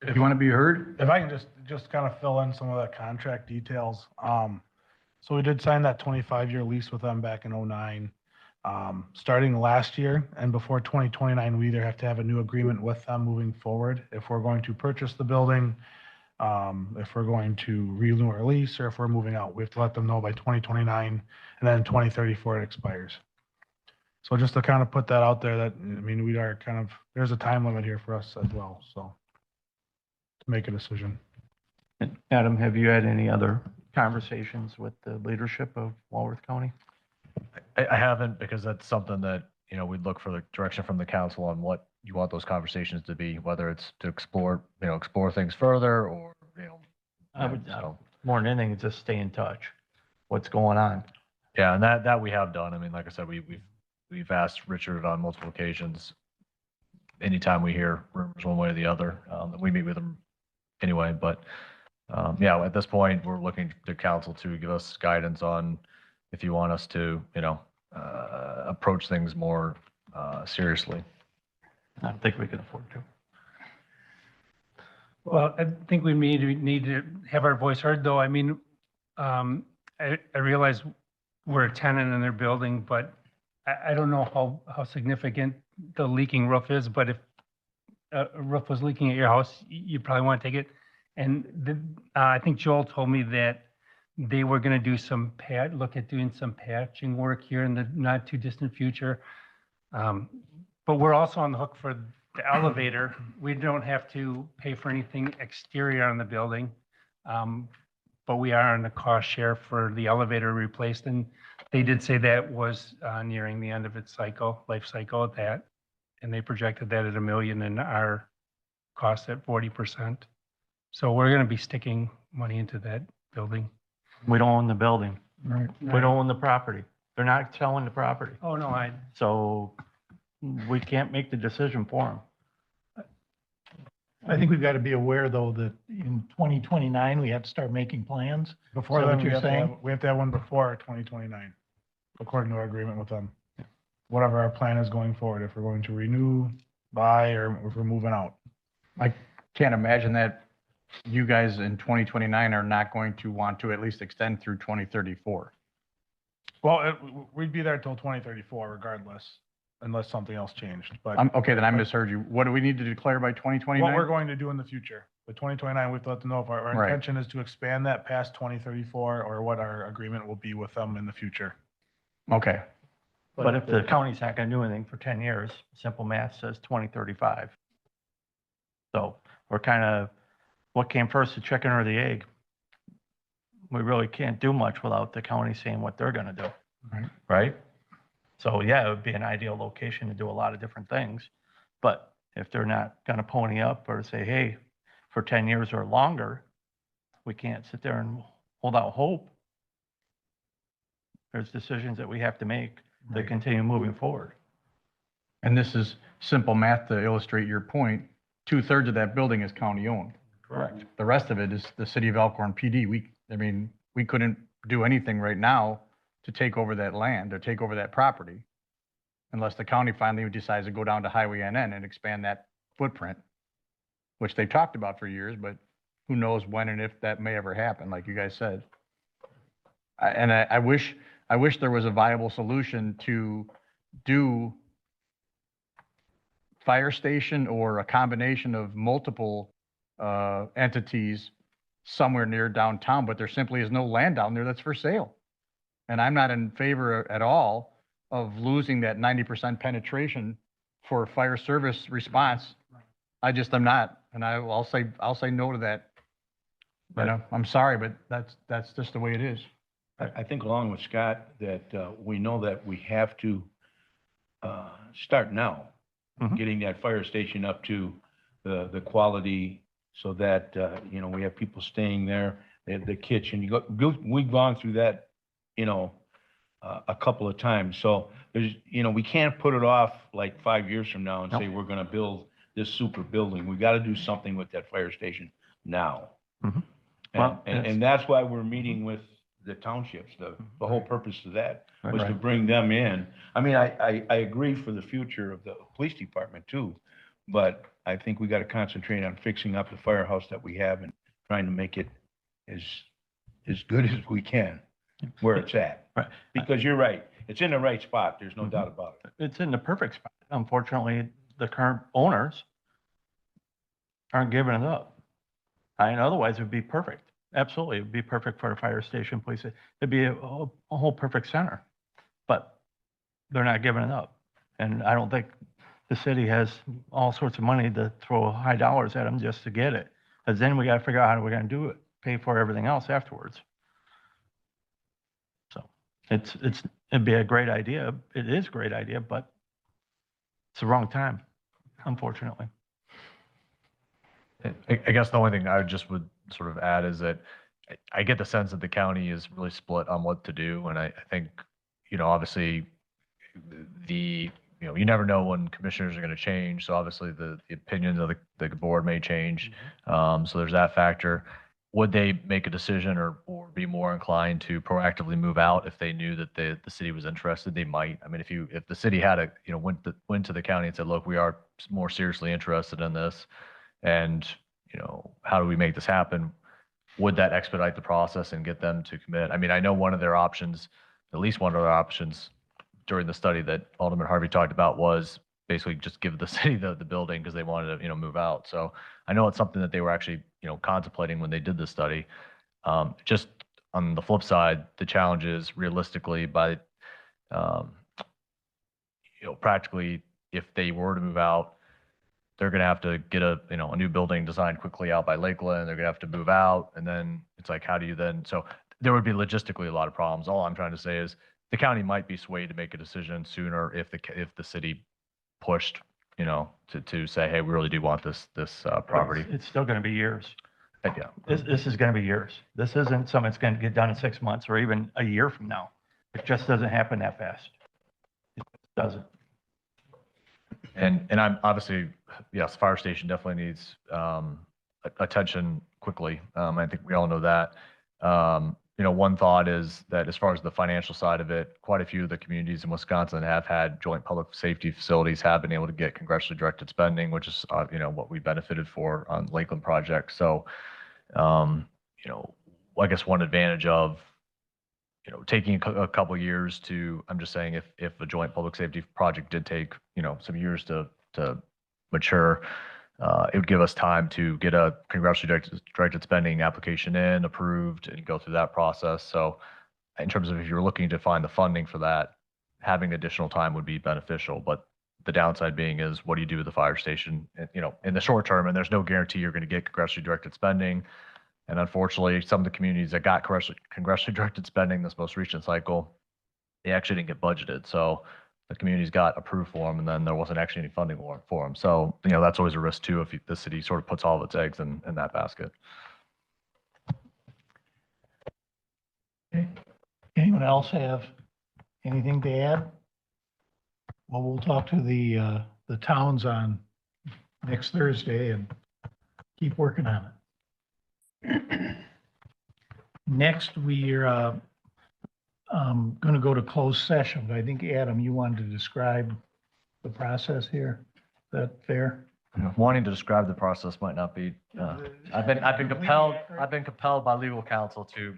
If you want to be heard? If I can just kind of fill in some of the contract details. So we did sign that 25-year lease with them back in '09. Starting last year and before 2029, we either have to have a new agreement with them moving forward if we're going to purchase the building, if we're going to renew our lease, or if we're moving out. We have to let them know by 2029, and then in 2034 it expires. So just to kind of put that out there, that, we are kind of, there's a time limit here for us as well, so to make a decision. And Adam, have you had any other conversations with the leadership of Walworth County? I haven't, because that's something that we'd look for the direction from the council on what you want those conversations to be, whether it's to explore things further or, I would, so. more than anything, just stay in touch. What's going on? Yeah, and that we have done. I mean, like I said, we've asked Richard on multiple occasions. Anytime we hear rumors one way or the other, we meet with him anyway. But yeah, at this point, we're looking to council to give us guidance on if you want us to, approach things more seriously. I don't think we can afford to. Well, I think we need to have our voice heard, though. I mean, I realize we're a tenant in their building, but I don't know how significant the leaking roof is, but if a roof was leaking at your house, you probably want to take it. And I think Joel told me that they were going to do look at doing some patching work here in the not too distant future. But we're also on the hook for the elevator. We don't have to pay for anything exterior on the building. But we are on the cost share for the elevator replaced. And they did say that was nearing the end of its life cycle at that. And they projected that at $1 million and our cost at 40%. So we're going to be sticking money into that building. We don't own the building. Right. We don't own the property. They're not selling the property. Oh, no, So we can't make the decision for them. I think we've got to be aware, though, that in 2029, we have to start making plans. Before Is that then, what we you're have to saying? have, we have to have one before 2029, according to our agreement with them. Whatever our plan is going forward, if we're going to renew, buy, or if we're moving out. I can't imagine that you guys in 2029 are not going to want to at least extend through 2034. Well, we'd be there till 2034 regardless, unless something else changed, but. Okay, then I misheard you. What do we need to declare by 2029? What we're going to do in the future. But 2029, we have to let them know if our Right. intention is to expand that past 2034 or what our agreement will be with them in the future. Okay, But if the county's not going to do anything for 10 years, simple math says 2035. So we're kind of, what came first, the chicken or the egg? We really can't do much without the county saying what they're going to do. Right. Right? So yeah, it would be an ideal location to do a lot of different things. But if they're not going to pony up or say, hey, for 10 years or longer, we can't sit there and hold out hope. There's decisions that we have to make to Right. continue moving forward. and this is simple math to illustrate your point. 2/3 of that building is county owned. Correct. The rest of it is the city of Elkhorn PD. We couldn't do anything right now to take over that land or take over that property unless the county finally decides to go down to Highway NN and expand that footprint, which they've talked about for years, but who knows when and if that may ever happen, like you guys said. I wish there was a viable solution to do fire station or a combination of multiple entities somewhere near downtown, but there simply is no land down there that's for sale. And I'm not in favor at all of losing that 90% penetration for fire service response. I just am not, and I'll say no to that. You know, I'm sorry, but that's just the way it is. I think along with Scott, that we know that we have to start now, Mhm. getting that fire station up to the quality so that, we have people staying there, the kitchen, we've gone through that, a couple of times. So there's, we can't put it off like 5 years from now and say, we're going to build this super building. We got to do something with that fire station now. Mhm. Well, And that's why we're meeting with the townships. The whole purpose of that was to Right. bring them in. I mean, I agree for the future of the police department too, but I think we got to concentrate on fixing up the firehouse that we have and trying to make it as good as we can where it's at. Right. Because you're right, it's in the right spot. There's no doubt about it. It's in the perfect spot. Unfortunately, the current owners aren't giving it up. And otherwise, it would be perfect. Absolutely, it would be perfect for a fire station, police. It'd be a whole perfect center. But they're not giving it up. And I don't think the city has all sorts of money to throw high dollars at them just to get it. Because then we got to figure out how we're going to do it, pay for everything else afterwards. So it'd be a great idea. It is a great idea, but It's the wrong time, unfortunately. I guess the only thing I would sort of add is that I get the sense that the county is really split on what to do. And I think, obviously you never know when commissioners are going to change. So obviously the opinions of the board may change. So there's that factor. Would they make a decision or be more inclined to proactively move out if they knew that the city was interested? They might. I mean, if the city had went to the county and said, look, we are more seriously interested in this, and how do we make this happen? Would that expedite the process and get them to commit? I mean, I know one of their options, at least one of their options during the study that Alderman Harvey talked about was basically just give the city the building because they wanted to, move out. So I know it's something that they were actually, contemplating when they did the study. Just on the flip side, the challenge is realistically practically if they were to move out, they're going to have to get a new building designed quickly out by Lakeland. They're going to have to move out. And then it's like, how do you then? So there would be logistically a lot of problems. All I'm trying to say is the county might be swayed to make a decision sooner if the city pushed, to say, hey, we really do want this property. It's still going to be years. Yeah. This is going to be years. This isn't something that's going to get done in 6 months or even a year from now. It just doesn't happen that fast. It doesn't. And I'm obviously, yes, fire station definitely needs attention quickly. I think we all know that. One thought is that as far as the financial side of it, quite a few of the communities in Wisconsin have had joint public safety facilities have been able to get congressionally directed spending, which is, what we benefited for on Lakeland project. So, I guess one advantage of taking a couple years to, I'm just saying if a joint public safety project did take, some years to mature, it would give us time to get a congressionally directed spending application in, approved, and go through that process. So in terms of if you're looking to find the funding for that, having additional time would be beneficial. But the downside being is what do you do with the fire station, in the short term? And there's no guarantee you're going to get congressionally directed spending. And unfortunately, some of the communities that got congressionally directed spending this most recent cycle, they actually didn't get budgeted. So the communities got approved for them, and then there wasn't actually any funding for them. So, that's always a risk too if the city sort of puts all of its eggs in that basket. Okay. Anyone else have anything to add? Well, we'll talk to the towns on next Thursday and keep working on it. Next, we're going to go to closed session. I think, Adam, you wanted to describe the process here. Is that fair? Wanting to describe the process might not be. I've been compelled by legal counsel to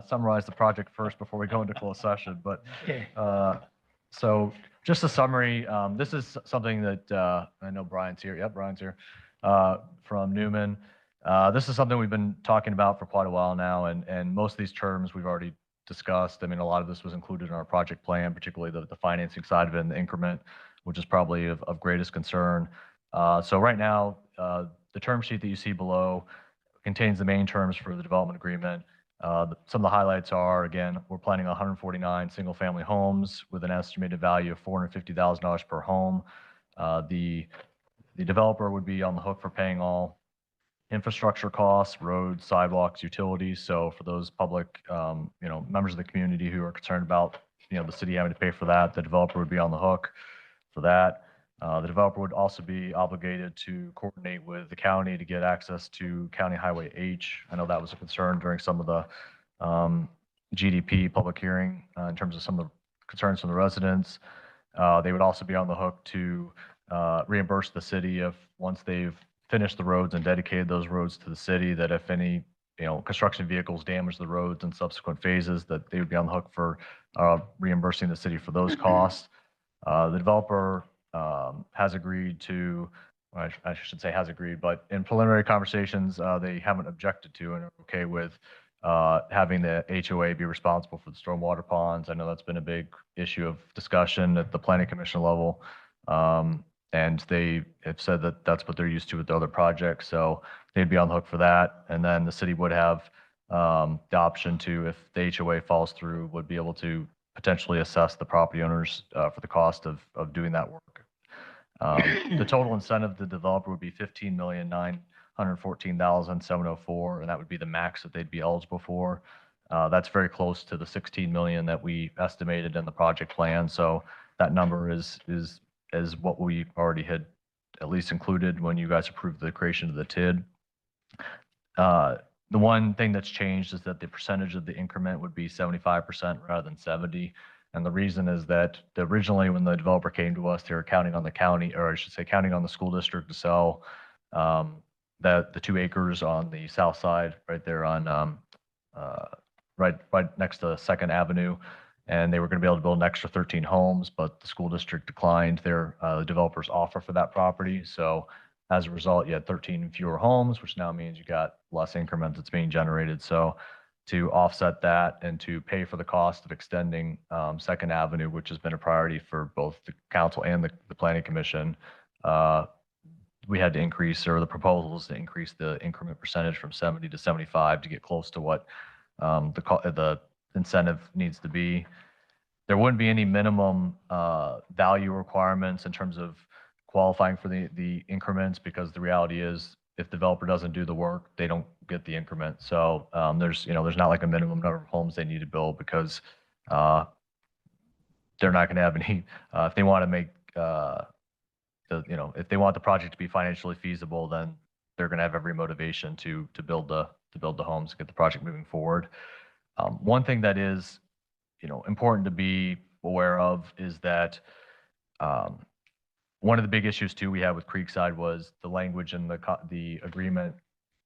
summarize the project first before we go into closed session. But Okay. so just a summary. This is something that I know Brian's here. Yep, Brian's here from Newman. This is something we've been talking about for quite a while now, and most of these terms we've already discussed. I mean, a lot of this was included in our project plan, particularly the financing side of it and the increment, which is probably of greatest concern. So right now, the term sheet that you see below contains the main terms for the development agreement. Some of the highlights are, again, we're planning 149 single-family homes with an estimated value of $450,000 per home. The developer would be on the hook for paying all infrastructure costs, roads, sidewalks, utilities. So for those public, members of the community who are concerned about, the city having to pay for that, the developer would be on the hook for that. The developer would also be obligated to coordinate with the county to get access to County Highway H. I know that was a concern during some of the GDP public hearing in terms of some of the concerns from the residents. They would also be on the hook to reimburse the city if once they've finished the roads and dedicated those roads to the city, that if any construction vehicles damage the roads in subsequent phases, that they would be on the hook for reimbursing the city for those costs. The developer has agreed to, I should say has agreed, but in preliminary conversations, they haven't objected to and are okay with having the HOA be responsible for the stormwater ponds. I know that's been a big issue of discussion at the planning commission level. And they have said that that's what they're used to with the other projects. So they'd be on the hook for that. And then the city would have the option to, if the HOA falls through, would be able to potentially assess the property owners for the cost of doing that work. The total incentive to the developer would be $15,914,704, and that would be the max that they'd be eligible for. That's very close to the 16 million that we estimated in the project plan. So that number is what we already had at least included when you guys approved the creation of the TID. The one thing that's changed is that the percentage of the increment would be 75% rather than 70. And the reason is that originally when the developer came to us, they were counting on the county, or I should say counting on the school district to sell the 2 acres on the south side right there on right next to Second Avenue. And they were going to be able to build an extra 13 homes, but the school district declined their developer's offer for that property. So as a result, you had 13 fewer homes, which now means you got less increment that's being generated. So to offset that and to pay for the cost of extending Second Avenue, which has been a priority for both the council and the planning commission, we had to increase, or the proposal is to increase the increment percentage from 70 to 75 to get close to what the incentive needs to be. There wouldn't be any minimum value requirements in terms of qualifying for the increments, because the reality is if the developer doesn't do the work, they don't get the increment. So there's not like a minimum number of homes they need to build, because they're not going to have any, if they want to make, if they want the project to be financially feasible, then they're going to have every motivation to build the homes, get the project moving forward. One thing that is, important to be aware of is that one of the big issues too we had with Creekside was the language in the agreement,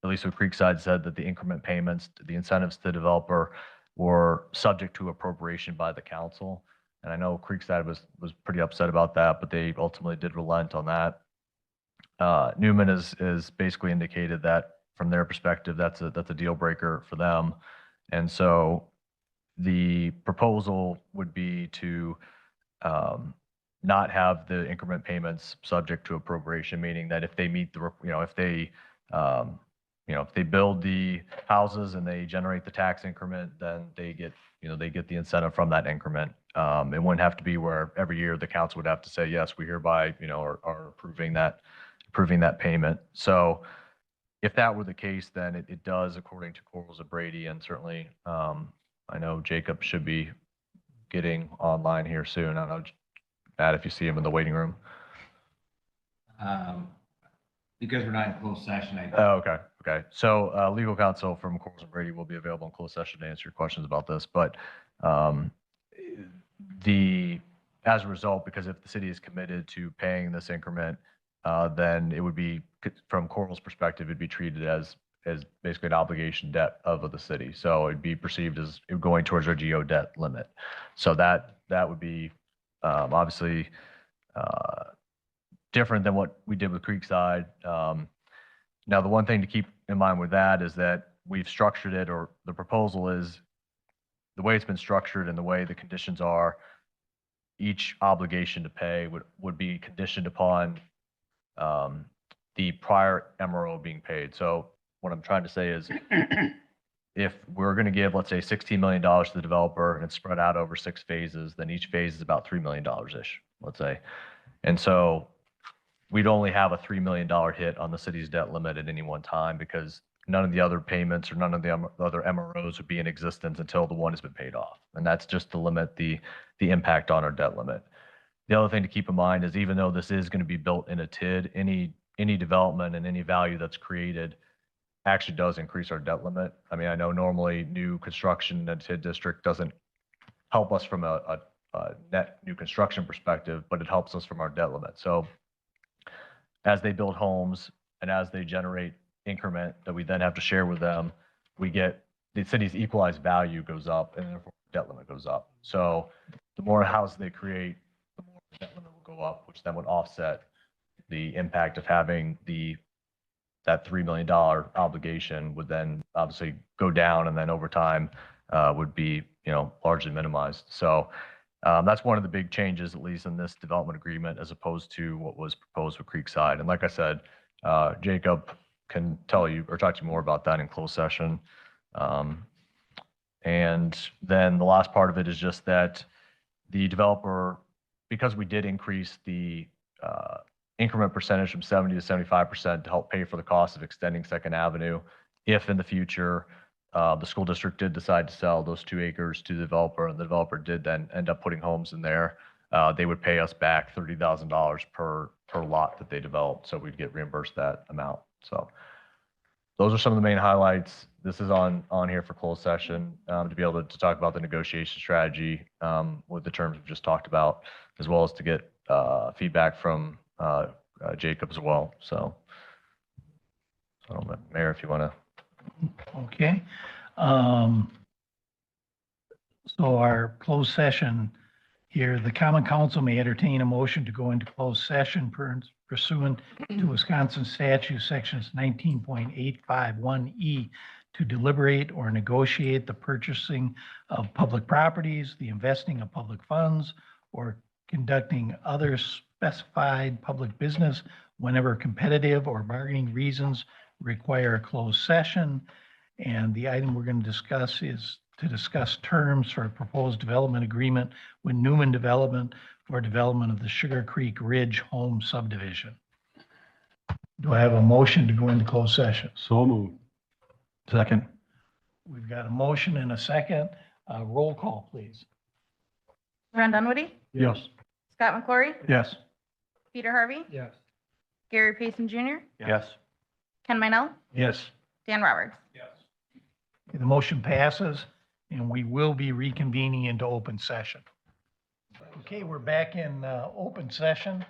at least with Creekside, said that the increment payments, the incentives to the developer were subject to appropriation by the council. And I know Creekside was pretty upset about that, but they ultimately did relent on that. Newman is basically indicated that from their perspective, that's a deal breaker for them. And so the proposal would be to not have the increment payments subject to appropriation, meaning that if they meet the, if they build the houses and they generate the tax increment, then they get the incentive from that increment. It wouldn't have to be where every year the council would have to say, yes, we hereby, are approving that payment. So if that were the case, then it does, according to Corals of Brady, and certainly I know Jacob should be getting online here soon. I don't know, Matt, if you see him in the waiting room. Because we're not in closed session, Oh, okay. So legal counsel from Corals and Brady will be available in closed session to answer your questions about this. But as a result, because if the city is committed to paying this increment, then it would be, from Coral's perspective, it'd be treated as basically an obligation debt of the city. So it'd be perceived as going towards our GO debt limit. So that would be obviously different than what we did with Creekside. Now, the one thing to keep in mind with that is that we've structured it, or the proposal is, the way it's been structured and the way the conditions are, each obligation to pay would be conditioned upon the prior MRO being paid. So what I'm trying to say is, if we're going to give, let's say, $16 million to the developer and it's spread out over 6 phases, then each phase is about $3 million-ish, let's say. And so we'd only have a $3 million hit on the city's debt limit at any one time, because none of the other payments or none of the other MROs would be in existence until the one has been paid off. And that's just to limit the impact on our debt limit. The other thing to keep in mind is, even though this is going to be built in a TID, any development and any value that's created actually does increase our debt limit. I mean, I know normally new construction in a TID district doesn't help us from a net new construction perspective, but it helps us from our debt limit. So as they build homes and as they generate increment that we then have to share with them, we get the city's equalized value goes up, and therefore debt limit goes up. So the more houses they create, the more the debt limit will go up, which then would offset the impact of having that $3 million obligation would then obviously go down, and then over time would be largely minimized. So that's one of the big changes, at least in this development agreement, as opposed to what was proposed with Creekside. And like I said, Jacob can tell you or talk to you more about that in closed session. And then the last part of it is just that the developer, because we did increase the increment percentage from 70 to 75% to help pay for the cost of extending Second Avenue. If in the future, the school district did decide to sell those 2 acres to the developer, and the developer did then end up putting homes in there, they would pay us back $30,000 per lot that they developed. So we'd get reimbursed that amount. So those are some of the main highlights. This is on here for closed session, to be able to talk about the negotiation strategy, with the terms we've just talked about, as well as to get, feedback from, Jacob as well. So, Mayor, if you want to. Okay. So our closed session here, the common council may entertain a motion to go into closed session pursuant to Wisconsin statute sections 19.851E to deliberate or negotiate the purchasing of public properties, the investing of public funds, or conducting other specified public business whenever competitive or bargaining reasons require a closed session. And the item we're going to discuss is to discuss terms for a proposed development agreement with Newman Development for development of the Sugar Creek Ridge Home Subdivision. Do I have a motion to go into closed session? So moved. Second. We've got a motion and a second. Roll call, please. Ron Dunwoody, Yes. Scott McClory, Yes. Peter Harvey, Yes. Gary Payson Jr., Yes. Ken Minell, Yes. Dan Roberts. The motion passes, and we will be reconvening into open session. Okay, we're back in open session.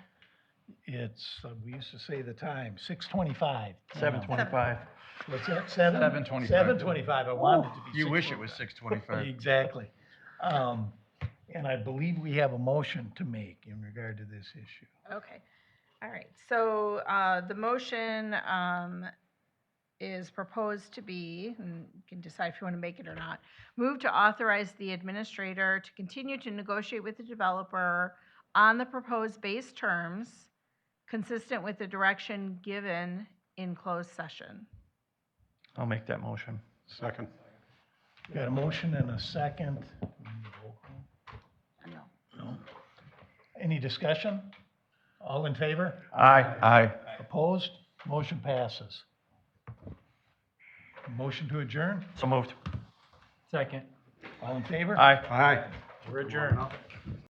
It's, we used to say the time, 6:25. 7:25. What's that, 7? 7:25. 7:25, I wanted it to be 6:25. You wish it was 6:25. Exactly. And I believe we have a motion to make in regard to this issue. Okay, all right. So the motion is proposed to be, and you can decide if you want to make it or not, move to authorize the administrator to continue to negotiate with the developer on the proposed base terms consistent with the direction given in closed session. I'll make that motion. Second. Got a motion and a second. No. No. Any discussion? All in favor? Aye. Opposed? Motion passes. Motion to adjourn? So moved. Second. All in favor? Aye. Aye. We're adjourned.